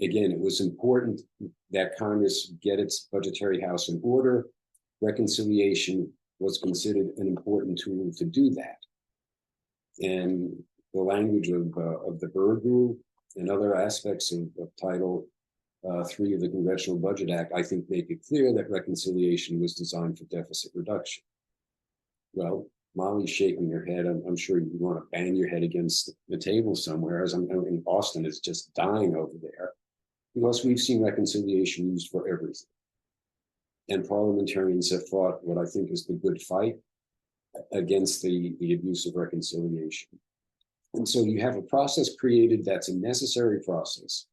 Speaker 5: Again, it was important that Congress get its budgetary house in order. Reconciliation was considered an important tool to do that. And the language of the Byrd Rule and other aspects of Title III of the Congressional Budget Act, I think, make it clear that reconciliation was designed for deficit reduction. Well, Molly's shaking her head. I'm sure you want to bang your head against the table somewhere, as I'm in Boston is just dying over there, because we've seen reconciliation used for everything. And parliamentarians have fought what I think is the good fight against the abuse of reconciliation. And so you have a process created that's a necessary process.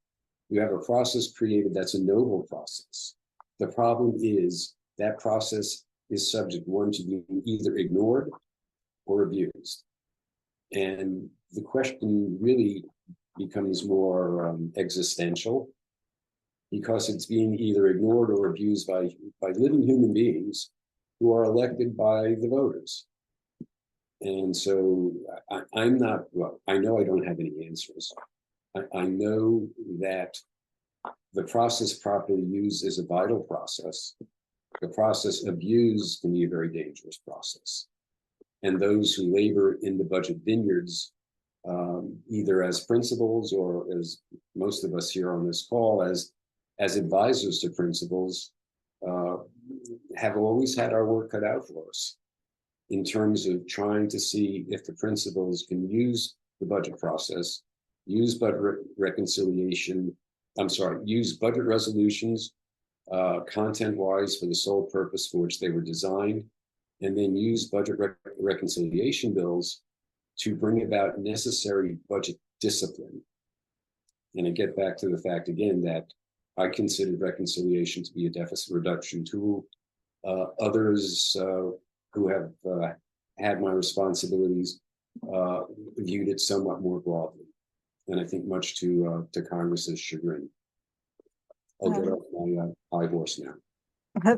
Speaker 5: You have a process created that's a noble process. The problem is that process is subject, one, to being either ignored or abused. And the question really becomes more existential, because it's being either ignored or abused by living human beings who are elected by the voters. And so I'm not, well, I know I don't have any answers. I know that the process properly used is a vital process. The process abused can be a very dangerous process. And those who labor in the budget vineyards, either as principals or, as most of us here on this call, as advisors to principals, have always had our work cut out for us in terms of trying to see if the principals can use the budget process, use budget reconciliation, use budget resolutions content-wise for the sole purpose for which they were designed, and then use budget reconciliation bills to bring about necessary budget discipline. And I get back to the fact again that I consider reconciliation to be a deficit reduction tool. Others who have had my responsibilities viewed it somewhat more broadly, and I think much to Congress's chagrin. I'll get off my high horse now.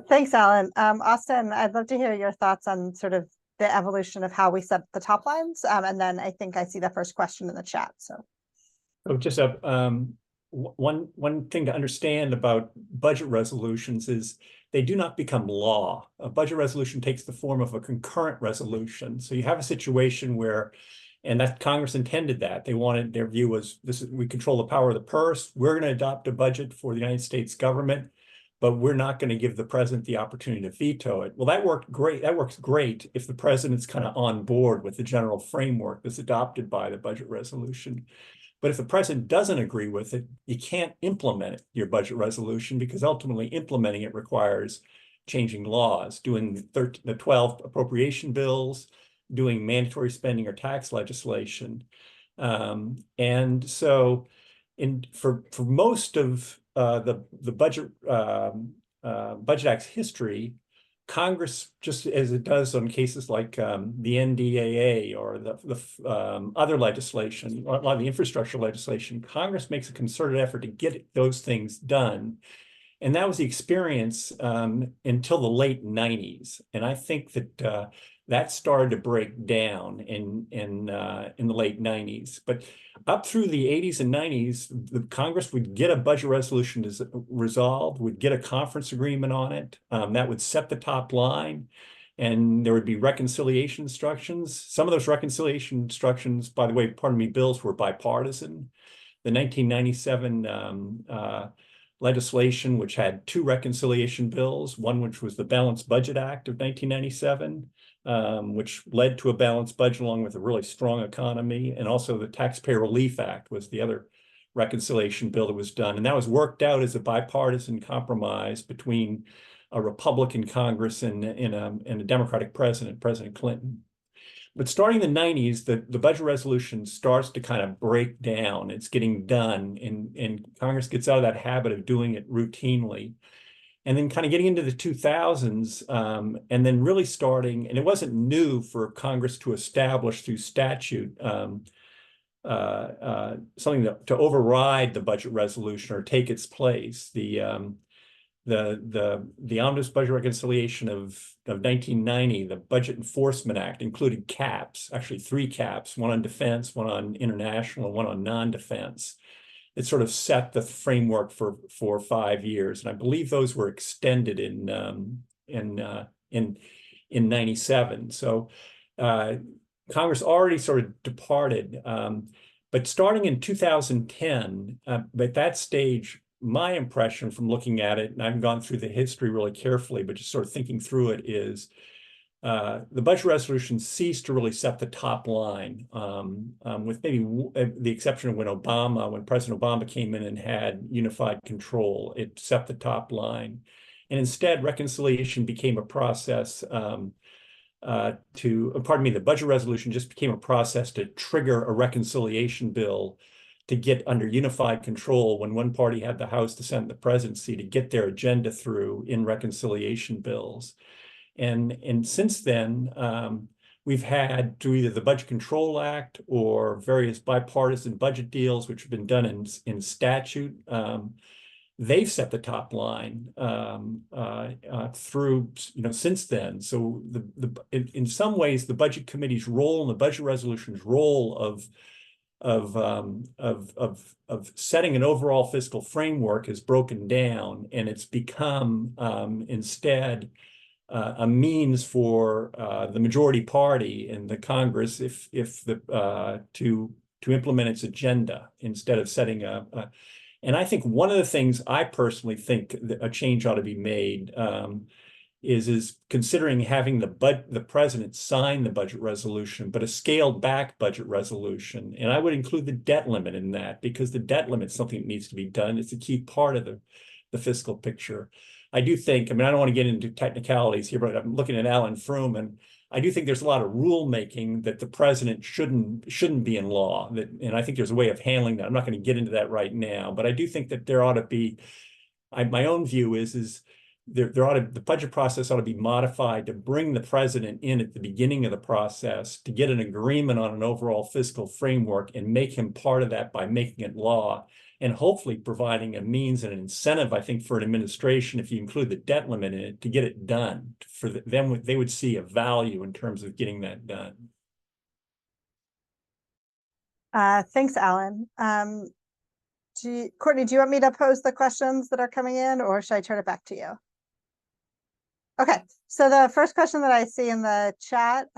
Speaker 2: Thanks, Alan. Austin, I'd love to hear your thoughts on sort of the evolution of how we set the top lines. And then I think I see the first question in the chat. So
Speaker 3: just one thing to understand about budget resolutions is they do not become law. A budget resolution takes the form of a concurrent resolution. So you have a situation where, and that Congress intended that. They wanted, their view was, this is, we control the power of the purse. We're going to adopt a budget for the United States government, but we're not going to give the president the opportunity to veto it. Well, that worked great. That works great if the president's kind of on board with the general framework that's adopted by the budget resolution. But if the president doesn't agree with it, you can't implement your budget resolution, because ultimately implementing it requires changing laws, doing the 12 appropriation bills, doing mandatory spending or tax legislation. And so for most of the Budget Act's history, Congress, just as it does on cases like the NDAA or the other legislation, a lot of the infrastructure legislation, Congress makes a concerted effort to get those things done. And that was the experience until the late 90s. And I think that that started to break down in the late 90s. But up through the 80s and 90s, the Congress would get a budget resolution resolved, would get a conference agreement on it. That would set the top line, and there would be reconciliation instructions. Some of those reconciliation instructions, by the way, pardon me, bills were bipartisan. The 1997 legislation, which had two reconciliation bills, one which was the Balanced Budget Act of 1997, which led to a balanced budget along with a really strong economy, and also the Taxpayer Relief Act was the other reconciliation bill that was done. And that was worked out as a bipartisan compromise between a Republican Congress and a Democratic president, President Clinton. But starting in the 90s, the budget resolution starts to kind of break down. It's getting done, and Congress gets out of that habit of doing it routinely. And then kind of getting into the 2000s, and then really starting, and it wasn't new for Congress to establish through statute something to override the budget resolution or take its place. The Omnibus Budget Reconciliation of 1990, the Budget Enforcement Act, included caps, actually 3 caps, one on defense, one on international, and one on non-defense. It sort of set the framework for 5 years, and I believe those were extended in 97. So Congress already sort of departed, but starting in 2010, at that stage, my impression from looking at it, and I've gone through the history really carefully, but just sort of thinking through it, is the budget resolution ceased to really set the top line, with maybe the exception of when President Obama came in and had unified control. It set the top line. And instead, reconciliation became a process the budget resolution just became a process to trigger a reconciliation bill to get under unified control when one party had the House, the Senate, the presidency to get their agenda through in reconciliation bills. And since then, we've had through either the Budget Control Act or various bipartisan budget deals, which have been done in statute. They've set the top line through, since then. So in some ways, the Budget Committee's role and the budget resolution's role of setting an overall fiscal framework has broken down, and it's become instead a means for the majority party in the Congress to implement its agenda instead of setting and I think one of the things I personally think that a change ought to be made is considering having the president sign the budget resolution, but a scaled back budget resolution. And I would include the debt limit in that, because the debt limit is something that needs to be done. It's a key part of the fiscal picture. I do think, I don't want to get into technicalities here, but I'm looking at Alan Froome, and I do think there's a lot of rulemaking that the president shouldn't be in law. And I think there's a way of handling that. I'm not going to get into that right now, but I do think that there ought to be, my own view is the budget process ought to be modified to bring the president in at the beginning of the process to get an agreement on an overall fiscal framework and make him part of that by making it law, and hopefully providing a means and an incentive, I think, for an administration, if you include the debt limit in it, to get it done. For them, they would see a value in terms of getting that done.
Speaker 2: Thanks, Alan. Courtney, do you want me to pose the questions that are coming in, or should I turn it back to you? Okay, so the first question that I see in the chat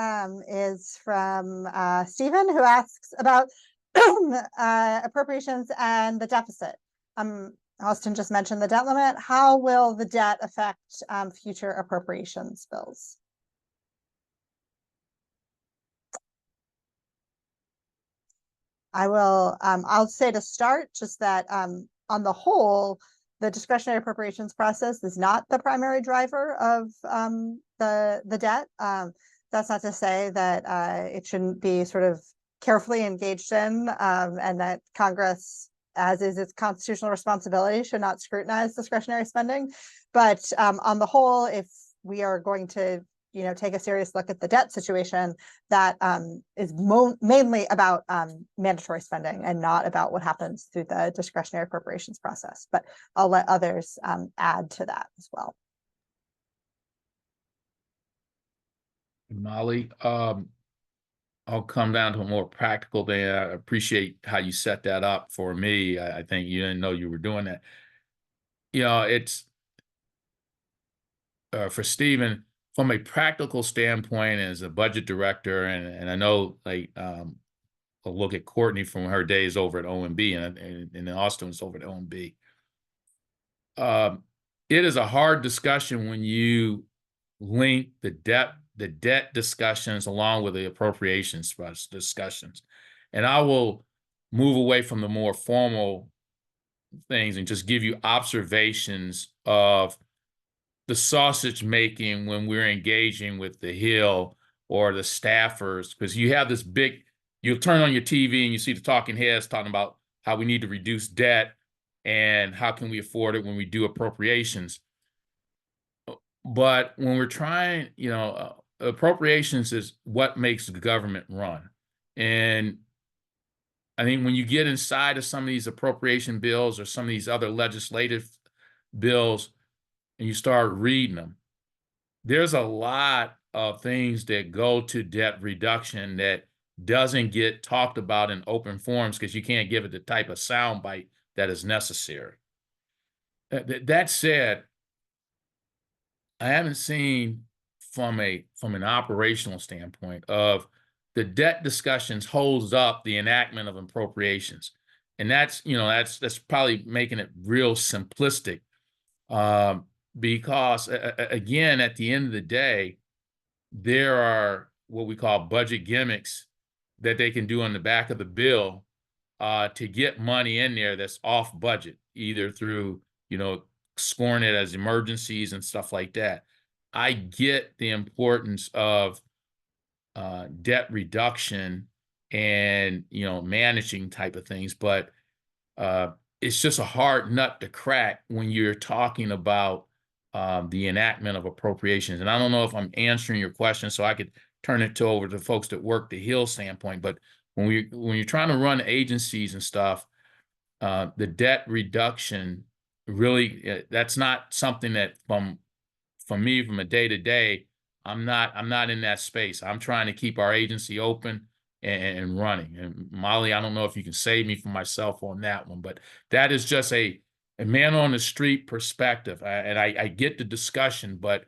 Speaker 2: is from Stephen, who asks about appropriations and the deficit. Austin just mentioned the debt limit. How will the debt affect future appropriations bills? I'll say to start just that on the whole, the discretionary appropriations process is not the primary driver of the debt. That's not to say that it shouldn't be sort of carefully engaged in, and that Congress, as is its constitutional responsibility, should not scrutinize discretionary spending. But on the whole, if we are going to take a serious look at the debt situation, that is mainly about mandatory spending and not about what happens through the discretionary appropriations process. But I'll let others add to that as well.
Speaker 4: Molly, I'll come down to a more practical thing. I appreciate how you set that up for me. I think you didn't know you were doing that. It's for Stephen, from a practical standpoint, as a budget director, and I know, I'll look at Courtney from her days over at OMB, and then Austin was over at OMB. It is a hard discussion when you link the debt discussions along with the appropriations discussions. And I will move away from the more formal things and just give you observations of the sausage making when we're engaging with the Hill or the staffers, because you have this you'll turn on your TV and you see the talking heads talking about how we need to reduce debt and how can we afford it when we do appropriations. But when we're trying, appropriations is what makes the government run. And I think when you get inside of some of these appropriation bills or some of these other legislative bills and you start reading them, there's a lot of things that go to debt reduction that doesn't get talked about in open forums because you can't give it the type of soundbite that is necessary. That said, I haven't seen from an operational standpoint of the debt discussions holds up the enactment of appropriations. And that's probably making it real simplistic. Because again, at the end of the day, there are what we call budget gimmicks that they can do on the back of the bill to get money in there that's off budget, either through, scoring it as emergencies and stuff like that. I get the importance of debt reduction and, managing type of things. But it's just a hard nut to crack when you're talking about the enactment of appropriations. And I don't know if I'm answering your question, so I could turn it over to folks that work the Hill standpoint. But when you're trying to run agencies and stuff, the debt reduction really, that's not something that for me from a day to day, I'm not in that space. I'm trying to keep our agency open and running. And Molly, I don't know if you can save me from myself on that one, but that is just a man on the street perspective. I get the discussion, but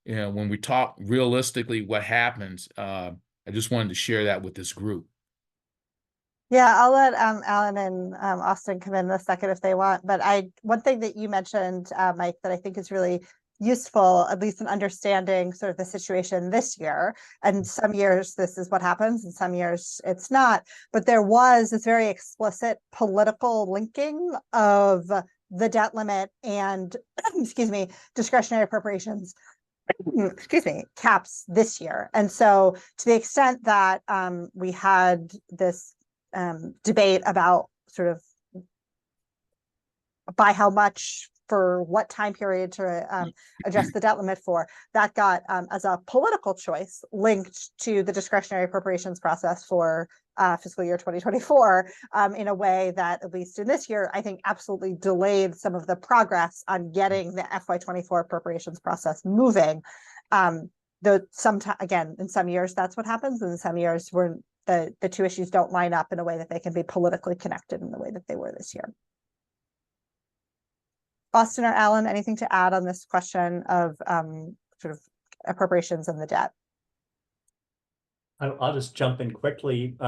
Speaker 4: when we talk realistically, what happens, I just wanted to share that with this group.
Speaker 2: Yeah, I'll let Alan and Austin come in a second if they want. But one thing that you mentioned, Mike, that I think is really useful, at least in understanding sort of the situation this year. And some years this is what happens, and some years it's not. But there was this very explicit political linking of the debt limit and, excuse me, discretionary appropriations, excuse me, caps this year. And so to the extent that we had this debate about sort of by how much for what time period to adjust the debt limit for, that got as a political choice linked to the discretionary appropriations process for fiscal year 2024 in a way that, at least in this year, I think absolutely delayed some of the progress on getting the FY24 appropriations process moving. Though sometimes, again, in some years that's what happens, and in some years where the two issues don't line up in a way that they can be politically connected in the way that they were this year. Austin or Alan, anything to add on this question of sort of appropriations and the debt?
Speaker 3: I'll just jump in quickly.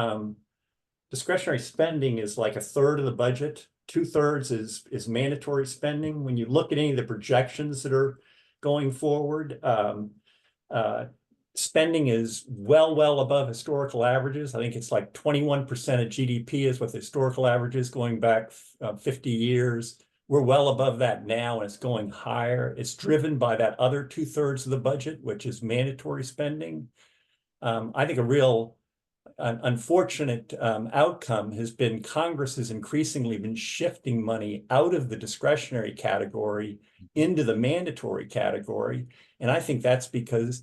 Speaker 3: Discretionary spending is like a third of the budget. 2/3 is mandatory spending. When you look at any of the projections that are going forward, spending is well above historical averages. I think it's like 21% of GDP is what the historical average is going back 50 years. We're well above that now, and it's going higher. It's driven by that other 2/3 of the budget, which is mandatory spending. I think a real unfortunate outcome has been Congress has increasingly been shifting money out of the discretionary category into the mandatory category. And I think that's because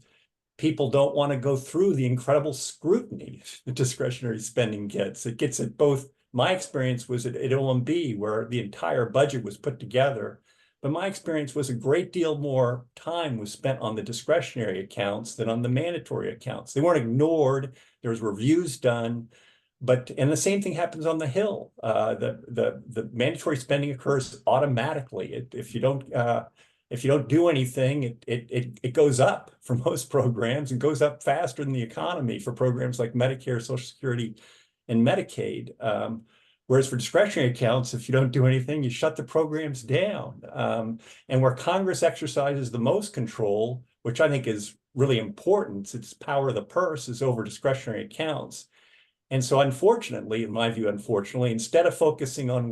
Speaker 3: people don't want to go through the incredible scrutiny that discretionary spending gets. It gets at both. My experience was at OMB, where the entire budget was put together. But my experience was a great deal more time was spent on the discretionary accounts than on the mandatory accounts. They weren't ignored. There was reviews done. And the same thing happens on the Hill. The mandatory spending occurs automatically. If you don't do anything, it goes up for most programs and goes up faster than the economy for programs like Medicare, Social Security, and Medicaid. Whereas for discretionary accounts, if you don't do anything, you shut the programs down. And where Congress exercises the most control, which I think is really important, its power of the purse is over discretionary accounts. And so unfortunately, in my view, instead of focusing on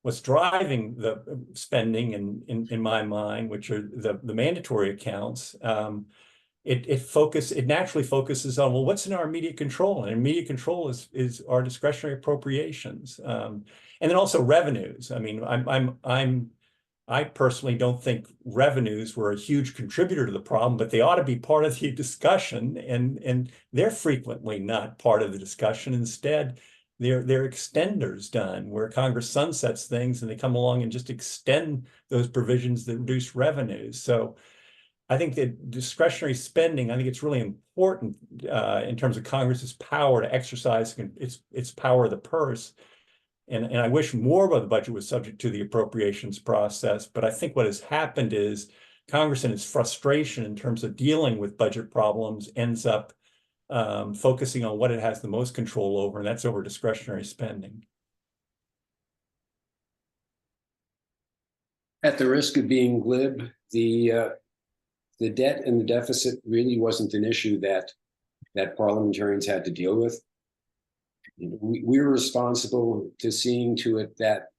Speaker 3: what's driving the spending in my mind, which are the mandatory accounts, it naturally focuses on, well, what's in our immediate control? And immediate control is our discretionary appropriations, and then also revenues. I mean, I personally don't think revenues were a huge contributor to the problem, but they ought to be part of the discussion, and they're frequently not part of the discussion. Instead, they're extenders done, where Congress sunsets things and they come along and just extend those provisions that reduce revenues. So I think that discretionary spending, I think it's really important in terms of Congress's power to exercise its power of the purse. And I wish more of the budget was subject to the appropriations process. But I think what has happened is Congress, in its frustration in terms of dealing with budget problems, ends up focusing on what it has the most control over, and that's over discretionary spending.
Speaker 5: At the risk of being glib, the debt and the deficit really wasn't an issue that parliamentarians had to deal with. We were responsible to seeing to it that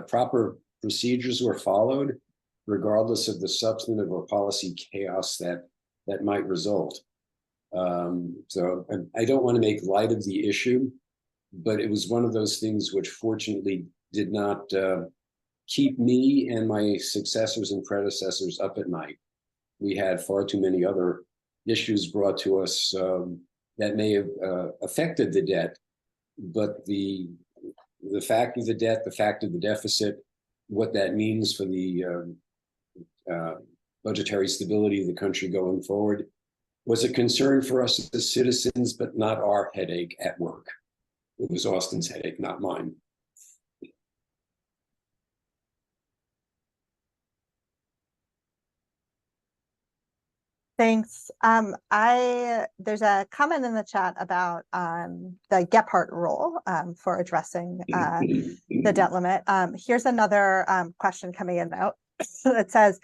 Speaker 5: proper procedures were followed, regardless of the substantive or policy chaos that might result. So I don't want to make light of the issue, but it was one of those things which fortunately did not keep me and my successors and predecessors up at night. We had far too many other issues brought to us that may have affected the debt, but the fact of the debt, the fact of the deficit, what that means for the budgetary stability of the country going forward, was a concern for us as citizens, but not our headache at work. It was Austin's headache, not mine.
Speaker 2: Thanks. There's a comment in the chat about the Gephardt rule for addressing the debt limit. Here's another question coming in though. It says,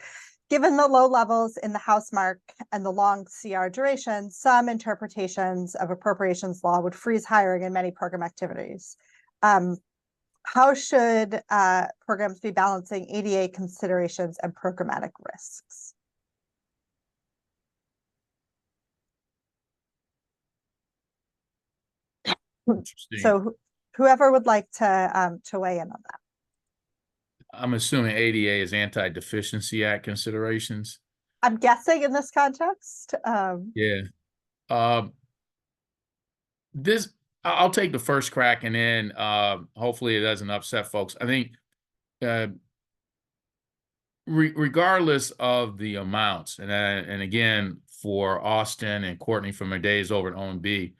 Speaker 2: given the low levels in the house mark and the long CR duration, some interpretations of appropriations law would freeze hiring in many program activities. How should programs be balancing ADA considerations and programmatic risks?
Speaker 4: Interesting.
Speaker 2: So whoever would like to weigh in on that.
Speaker 4: I'm assuming ADA is Anti-Deficiency Act considerations.
Speaker 2: I'm guessing in this context.
Speaker 4: Yeah. I'll take the first crack, and then hopefully it doesn't upset folks. I think regardless of the amounts, and again, for Austin and Courtney from their days over at OMB,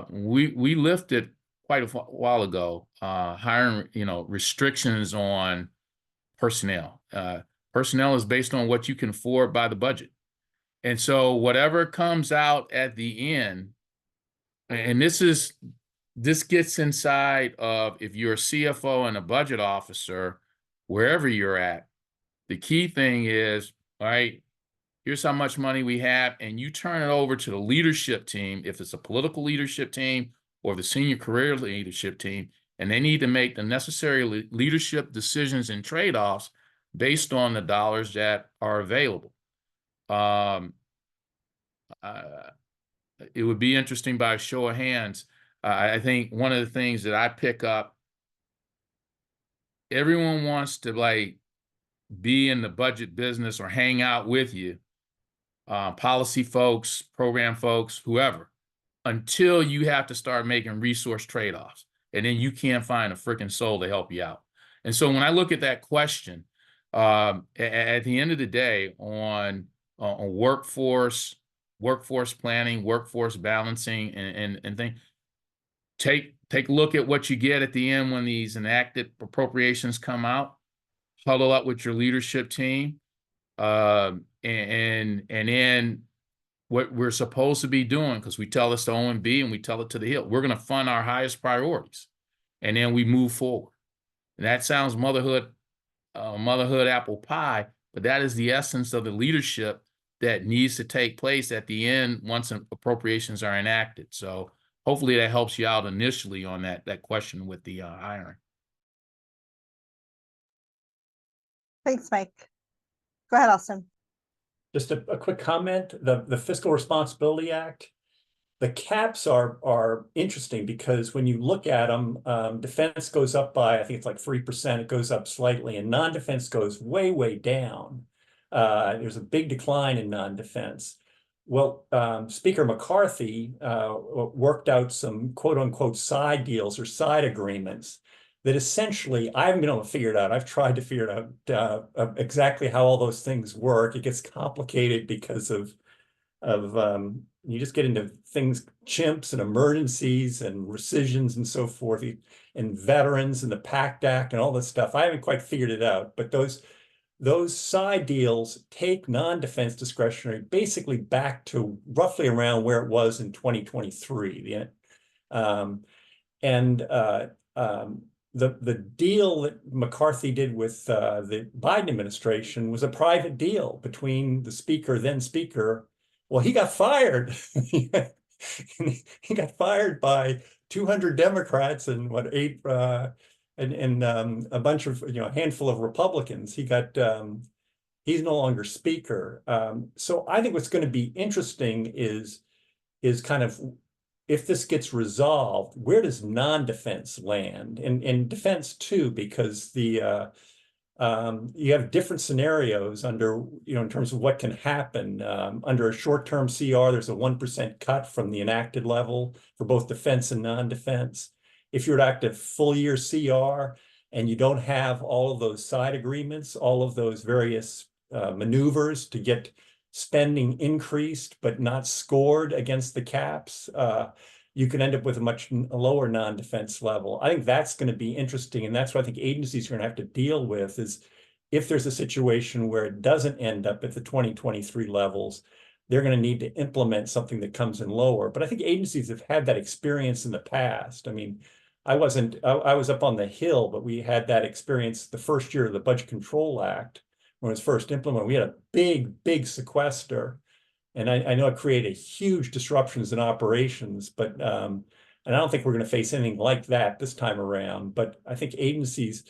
Speaker 4: we lifted quite a while ago hiring, restrictions on personnel. Personnel is based on what you can afford by the budget. And so whatever comes out at the end, and this gets inside of, if you're a CFO and a budget officer, wherever you're at, the key thing is, all right, here's how much money we have, and you turn it over to the leadership team, if it's a political leadership team or the senior career leadership team, and they need to make the necessary leadership decisions and trade-offs based on the dollars that are available. It would be interesting by a show of hands. I think one of the things that I pick up, everyone wants to be in the budget business or hang out with you, policy folks, program folks, whoever, until you have to start making resource trade-offs. And then you can't find a freaking soul to help you out. And so when I look at that question, at the end of the day, on workforce planning, workforce balancing, and things, take a look at what you get at the end when these enacted appropriations come out. Huddle up with your leadership team, and then what we're supposed to be doing, because we tell this to OMB and we tell it to the Hill, we're going to fund our highest priorities, and then we move forward. And that sounds motherhood apple pie, but that is the essence of the leadership that needs to take place at the end once appropriations are enacted. So hopefully that helps you out initially on that question with the hiring.
Speaker 2: Thanks, Mike. Go ahead, Austin.
Speaker 3: Just a quick comment. The Fiscal Responsibility Act, the caps are interesting because when you look at them, defense goes up by, I think it's like 3%. It goes up slightly, and non-defense goes way, way down. There's a big decline in non-defense. Well, Speaker McCarthy worked out some quote unquote side deals or side agreements that essentially, I haven't been able to figure it out. I've tried to figure it out exactly how all those things work. It gets complicated because of you just get into things, chimps and emergencies and rescissions and so forth, and veterans and the PACT Act and all this stuff. I haven't quite figured it out, but those side deals take non-defense discretionary basically back to roughly around where it was in 2023. The deal that McCarthy did with the Biden administration was a private deal between the speaker, then speaker. Well, he got fired. He got fired by 200 Democrats and a bunch of, a handful of Republicans. He's no longer speaker. So I think what's going to be interesting is is kind of, if this gets resolved, where does non-defense land? And defense too, because the you have different scenarios under, in terms of what can happen. Under a short-term CR, there's a 1% cut from the enacted level for both defense and non-defense. If you're to act a full year CR and you don't have all of those side agreements, all of those various maneuvers to get spending increased but not scored against the caps, you can end up with a much lower non-defense level. I think that's going to be interesting, and that's what I think agencies are going to have to deal with, is if there's a situation where it doesn't end up at the 2023 levels, they're going to need to implement something that comes in lower. But I think agencies have had that experience in the past. I mean, I was up on the Hill, but we had that experience the first year of the Budget Control Act when it was first implemented. We had a big sequester. And I know it created huge disruptions in operations, but and I don't think we're going to face anything like that this time around. But I think agencies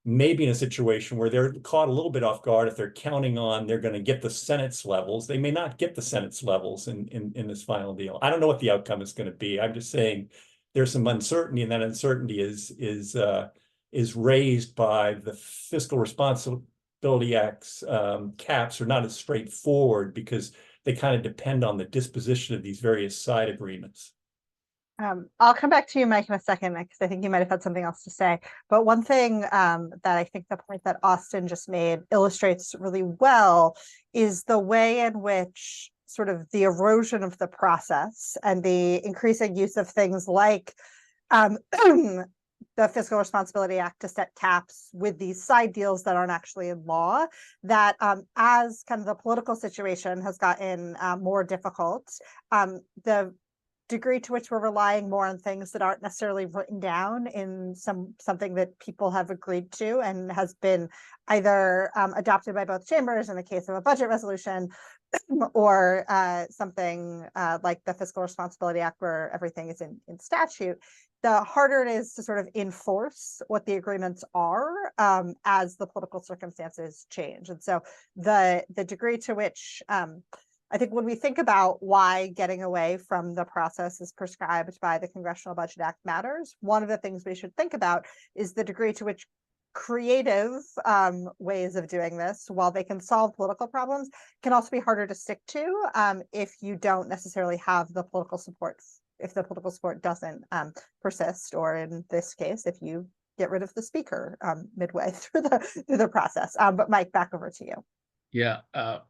Speaker 3: may be in a situation where they're caught a little bit off guard if they're counting on they're going to get the Senate's levels. They may not get the Senate's levels in this final deal. I don't know what the outcome is going to be. I'm just saying there's some uncertainty, and that uncertainty is raised by the Fiscal Responsibility Act's caps are not as straightforward because they kind of depend on the disposition of these various side agreements.
Speaker 2: I'll come back to you, Mike, in a second, because I think you might have had something else to say. But one thing that I think the point that Austin just made illustrates really well is the way in which sort of the erosion of the process and the increasing use of things like the Fiscal Responsibility Act to set caps with these side deals that aren't actually in law, that as kind of the political situation has gotten more difficult, the degree to which we're relying more on things that aren't necessarily written down in something that people have agreed to and has been either adopted by both chambers in the case of a budget resolution, or something like the Fiscal Responsibility Act where everything is in statute, the harder it is to sort of enforce what the agreements are as the political circumstances change. And so the degree to which I think when we think about why getting away from the process is prescribed by the Congressional Budget Act matters, one of the things we should think about is the degree to which creative ways of doing this, while they can solve political problems, can also be harder to stick to if you don't necessarily have the political support, if the political support doesn't persist, or in this case, if you get rid of the speaker midway through the process. But Mike, back over to you.
Speaker 4: Yeah,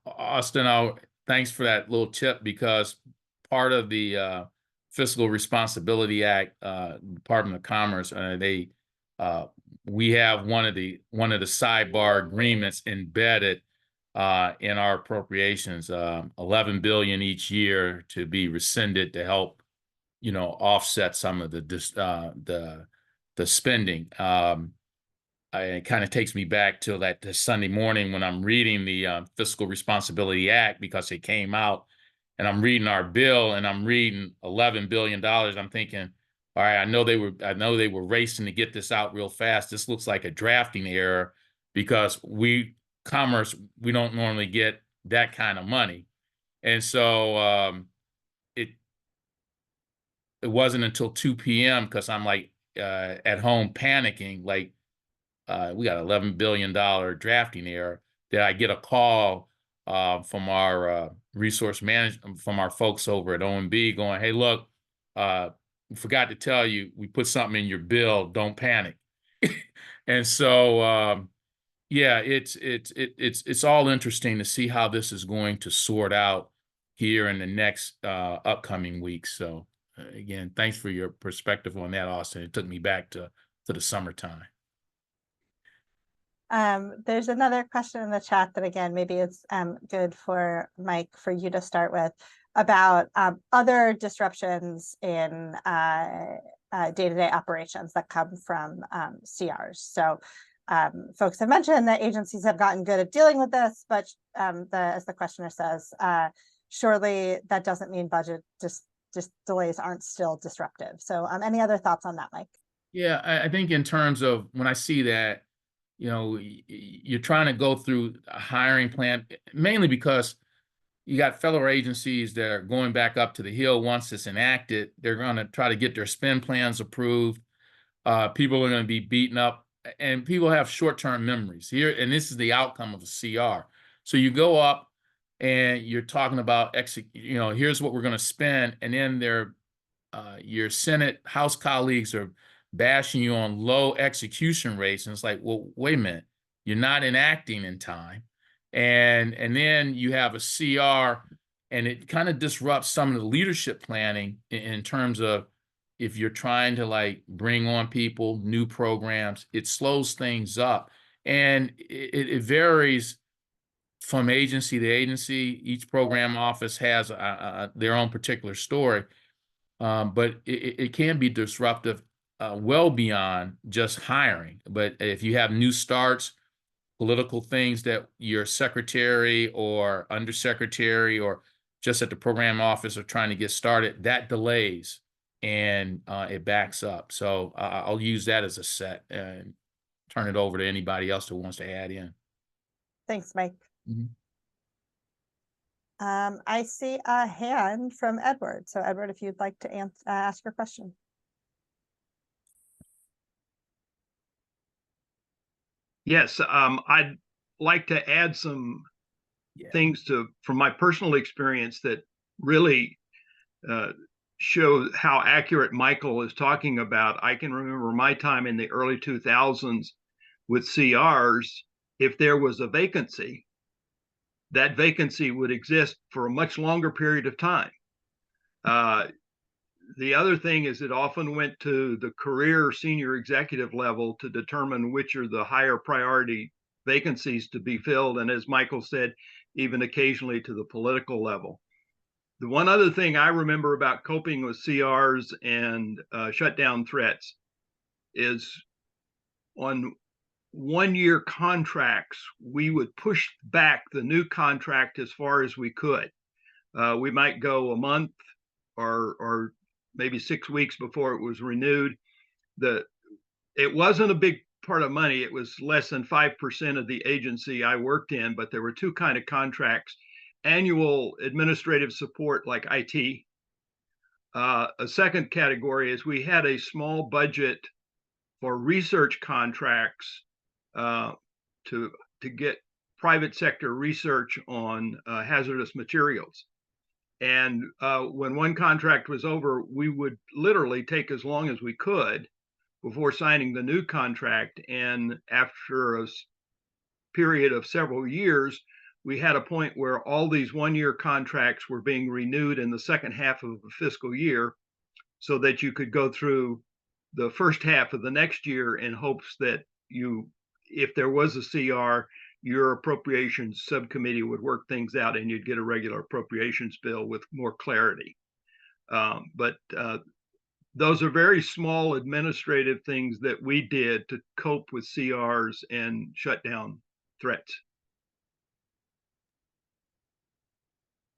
Speaker 4: Austin, thanks for that little tip, because part of the Fiscal Responsibility Act, Department of Commerce, we have one of the sidebar agreements embedded in our appropriations, $11 billion each year to be rescinded to help, offset some of the spending. It kind of takes me back to that Sunday morning when I'm reading the Fiscal Responsibility Act, because it came out, and I'm reading our bill and I'm reading $11 billion. I'm thinking, all right, I know they were racing to get this out real fast. This looks like a drafting error, because Commerce, we don't normally get that kind of money. And so it wasn't until 2 p.m. because I'm like at home panicking, like, we got $11 billion drafting error, that I get a call from our resource management, from our folks over at OMB, going, hey, look, we forgot to tell you, we put something in your bill, don't panic. And so, yeah, it's all interesting to see how this is going to sort out here in the next upcoming weeks. So again, thanks for your perspective on that, Austin. It took me back to the summertime.
Speaker 2: There's another question in the chat that, again, maybe it's good for Mike, for you to start with, about other disruptions in day-to-day operations that come from CRs. So folks have mentioned that agencies have gotten good at dealing with this, but as the questioner says, surely that doesn't mean budget just delays aren't still disruptive. So any other thoughts on that, Mike?
Speaker 4: Yeah, I think in terms of when I see that, you're trying to go through a hiring plan, mainly because, you got federal agencies that are going back up to the Hill once it's enacted. They're going to try to get their spend plans approved. People are going to be beaten up, and people have short-term memories here. And this is the outcome of a CR. So you go up and you're talking about, here's what we're going to spend. And then your Senate House colleagues are bashing you on low execution rates. And it's like, well, wait a minute, you're not enacting in time. And then you have a CR, and it kind of disrupts some of the leadership planning in terms of, if you're trying to like bring on people, new programs, it slows things up. And it varies from agency to agency. Each program office has their own particular story, but it can be disruptive well beyond just hiring. But if you have new starts, political things that your secretary or undersecretary or just at the program office are trying to get started, that delays and it backs up. So I'll use that as a set and turn it over to anybody else who wants to add in.
Speaker 2: Thanks, Mike.
Speaker 4: Mhm.
Speaker 2: I see a hand from Edward. So Edward, if you'd like to ask your question.
Speaker 6: Yes, I'd like to add some things from my personal experience that really show how accurate Michael is talking about. I can remember my time in the early 2000s with CRs. If there was a vacancy, that vacancy would exist for a much longer period of time. The other thing is it often went to the career senior executive level to determine which are the higher priority vacancies to be filled. And as Michael said, even occasionally to the political level. The one other thing I remember about coping with CRs and shutdown threats is on 1-year contracts, we would push back the new contract as far as we could. We might go a month or maybe 6 weeks before it was renewed. It wasn't a big part of money. It was less than 5% of the agency I worked in, but there were two kind of contracts: annual administrative support like IT. A second category is we had a small budget for research contracts to get private sector research on hazardous materials. And when one contract was over, we would literally take as long as we could before signing the new contract. And after a period of several years, we had a point where all these 1-year contracts were being renewed in the second half of the fiscal year, so that you could go through the first half of the next year in hopes that if there was a CR, your appropriations subcommittee would work things out and you'd get a regular appropriations bill with more clarity. But those are very small administrative things that we did to cope with CRs and shutdown threats.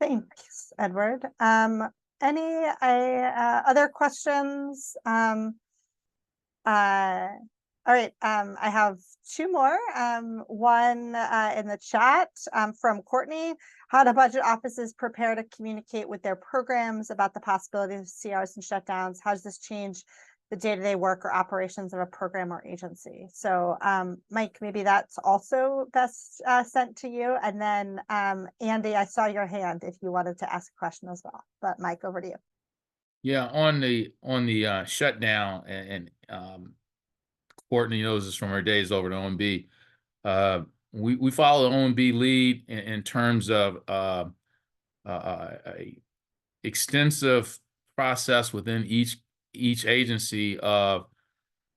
Speaker 2: Thanks, Edward. Any other questions? All right, I have two more. One in the chat from Courtney. How do budget offices prepare to communicate with their programs about the possibility of CRs and shutdowns? How does this change the day-to-day work or operations of a program or agency? So Mike, maybe that's also best sent to you. And then Andy, I saw your hand if you wanted to ask a question as well. But Mike, over to you.
Speaker 4: Yeah, on the shutdown, and Courtney knows this from her days over at OMB. We follow the OMB lead in terms of a extensive process within each agency of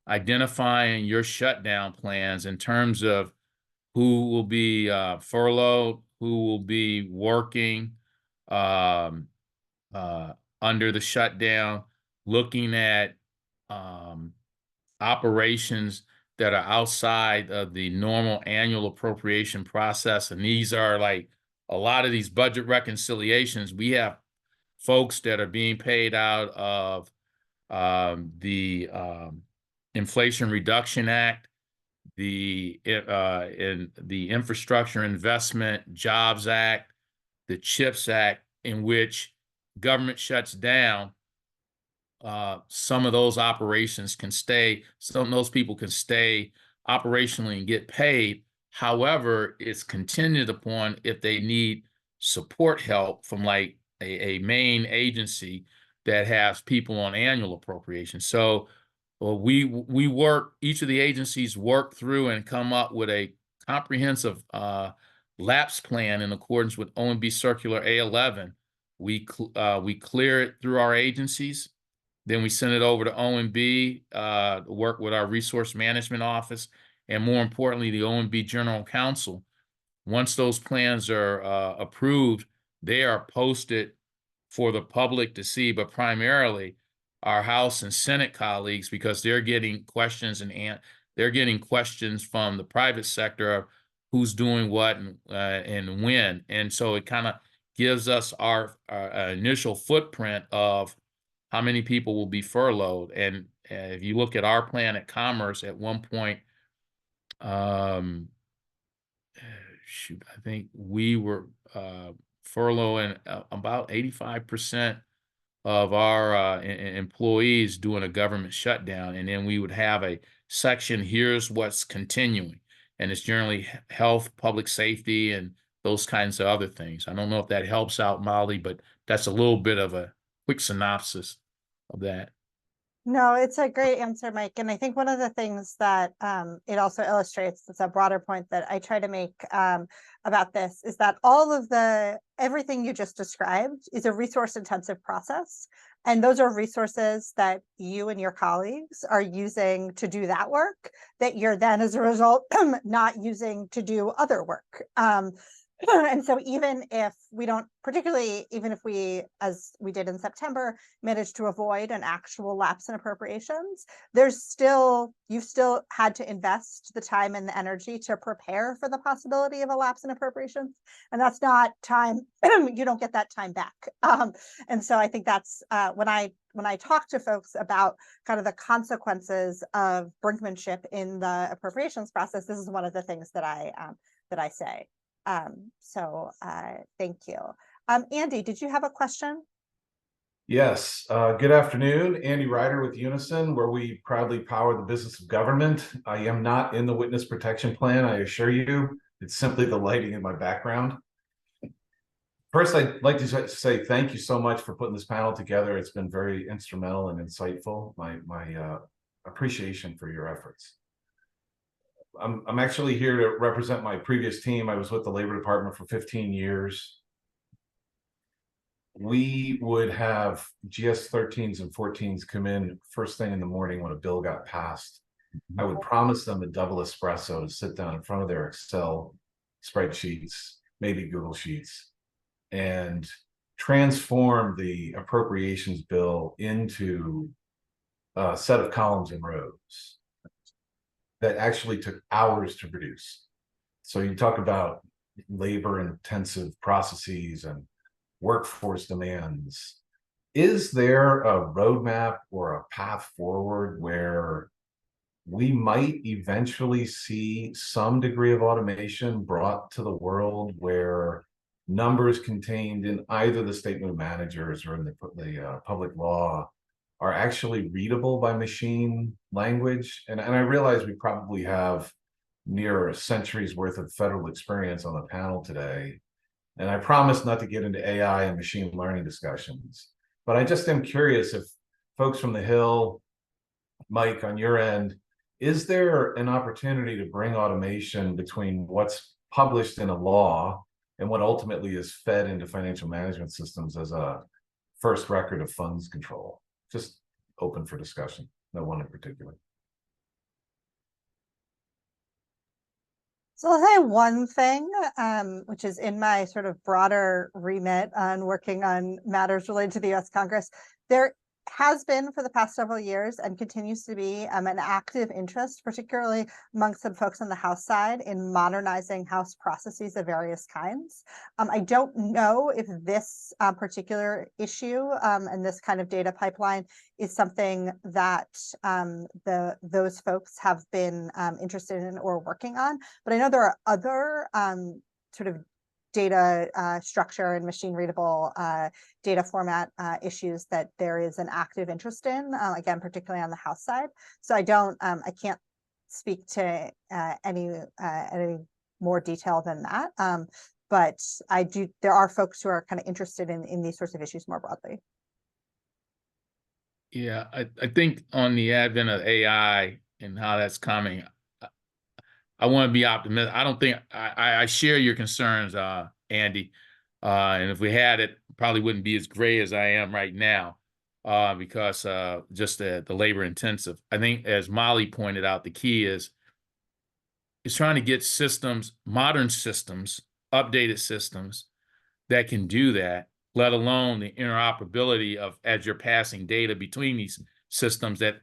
Speaker 4: identifying your shutdown plans in terms of who will be furloughed, who will be working under the shutdown, looking at operations that are outside of the normal annual appropriation process. And these are like a lot of these budget reconciliations. We have folks that are being paid out of the Inflation Reduction Act, the Infrastructure Investment Jobs Act, the CHIPS Act, in which government shuts down, some of those operations can stay, some of those people can stay operationally and get paid. However, it's contingent upon if they need support help from like a main agency that has people on annual appropriations. So we work, each of the agencies work through and come up with a comprehensive lapse plan in accordance with OMB Circular A11. We clear it through our agencies. Then we send it over to OMB to work with our resource management office, and more importantly, the OMB General Counsel. Once those plans are approved, they are posted for the public to see, but primarily our House and Senate colleagues, because they're getting questions they're getting questions from the private sector of who's doing what and when. And so it kind of gives us our initial footprint of how many people will be furloughed. And if you look at our plan at Commerce, at one point, shoot, I think we were furloughing about 85% of our employees doing a government shutdown. And then we would have a section, here's what's continuing. And it's generally health, public safety, and those kinds of other things. I don't know if that helps out, Molly, but that's a little bit of a quick synopsis of that.
Speaker 2: No, it's a great answer, Mike. And I think one of the things that it also illustrates, it's a broader point that I try to make about this, is that everything you just described is a resource intensive process. And those are resources that you and your colleagues are using to do that work that you're then, as a result, not using to do other work. And so even if we don't, particularly even if we, as we did in September, managed to avoid an actual lapse in appropriations, you've still had to invest the time and the energy to prepare for the possibility of a lapse in appropriations. And that's not time, you don't get that time back. And so I think that's when I talk to folks about kind of the consequences of brinkmanship in the appropriations process, this is one of the things that I say. Thank you. Andy, did you have a question?
Speaker 7: Yes. Good afternoon. Andy Ryder with Unison, where we proudly power the business of government. I am not in the witness protection plan, I assure you. It's simply the lighting in my background. First, I'd like to say thank you so much for putting this panel together. It's been very instrumental and insightful. My appreciation for your efforts. I'm actually here to represent my previous team. I was with the Labor Department for 15 years. We would have GS 13s and 14s come in first thing in the morning when a bill got passed. I would promise them a double espresso to sit down in front of their Excel spreadsheets, maybe Google Sheets, and transform the appropriations bill into a set of columns and rows that actually took hours to produce. So you talk about labor intensive processes and workforce demands. Is there a roadmap or a path forward where we might eventually see some degree of automation brought to the world, where numbers contained in either the statement of managers or in the public law are actually readable by machine language? And I realize we probably have near a century's worth of federal experience on the panel today. And I promise not to get into AI and machine learning discussions, but I just am curious if folks from the Hill, Mike, on your end, is there an opportunity to bring automation between what's published in a law and what ultimately is fed into financial management systems as a first record of funds control? Just open for discussion, no one in particular.
Speaker 2: So I'll say one thing, which is in my sort of broader remit on working on matters related to the US Congress. There has been for the past several years and continues to be an active interest, particularly among some folks on the House side, in modernizing House processes of various kinds. I don't know if this particular issue and this kind of data pipeline is something that those folks have been interested in or working on, but I know there are other sort of data structure and machine readable data format issues that there is an active interest in, again, particularly on the House side. So I can't speak to any more detail than that. But there are folks who are kind of interested in these sorts of issues more broadly.
Speaker 4: Yeah, I think on the advent of AI and how that's coming, I want to be optimistic. I don't think I share your concerns, Andy. And if we had it, probably wouldn't be as gray as I am right now, because just the labor intensive. I think, as Molly pointed out, the key is trying to get systems, modern systems, updated systems that can do that, let alone the interoperability of, as you're passing data between these systems, that,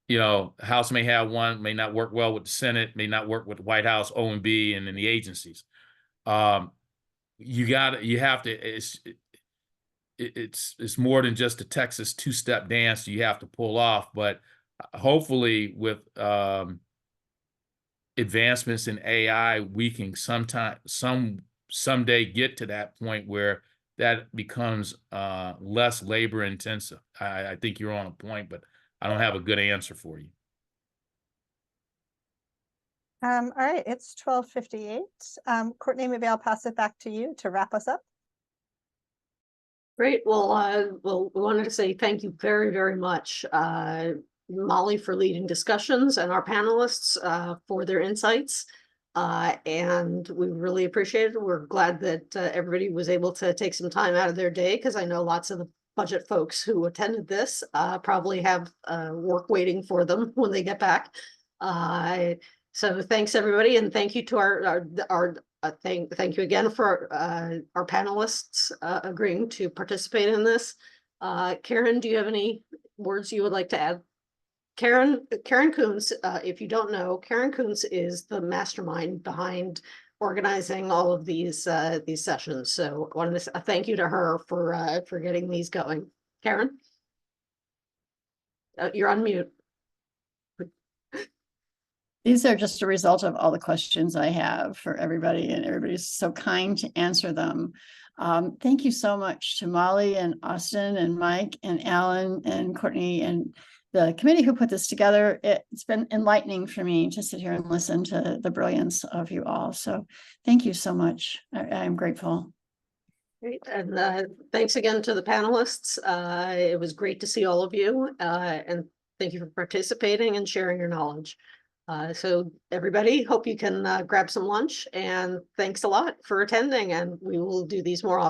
Speaker 4: you know, House may have one, may not work well with the Senate, may not work with the White House, OMB, and then the agencies. You have to, it's more than just a Texas two-step dance you have to pull off, but hopefully with advancements in AI, we can someday get to that point where that becomes less labor intensive. I think you're on a point, but I don't have a good answer for you.
Speaker 2: All right, it's 12:58. Courtney, maybe I'll pass it back to you to wrap us up.
Speaker 1: Great. Well, we wanted to say thank you very, very much, Molly, for leading discussions, and our panelists for their insights. And we really appreciate it. We're glad that everybody was able to take some time out of their day, because I know lots of the budget folks who attended this probably have work waiting for them when they get back. So thanks, everybody, and thank you to thank you again for our panelists agreeing to participate in this. Karen, do you have any words you would like to add? Karen Coons, if you don't know, Karen Coons is the mastermind behind organizing all of these sessions. So I wanted to thank you to her for getting these going. Karen, you're on mute.
Speaker 8: These are just a result of all the questions I have for everybody, and everybody's so kind to answer them. Thank you so much to Molly and Austin and Mike and Alan and Courtney and the committee who put this together. It's been enlightening for me to sit here and listen to the brilliance of you all. So thank you so much. I am grateful.
Speaker 1: Great, and thanks again to the panelists. It was great to see all of you, and thank you for participating and sharing your knowledge. So everybody, hope you can grab some lunch, and thanks a lot for attending, and we will do these more often.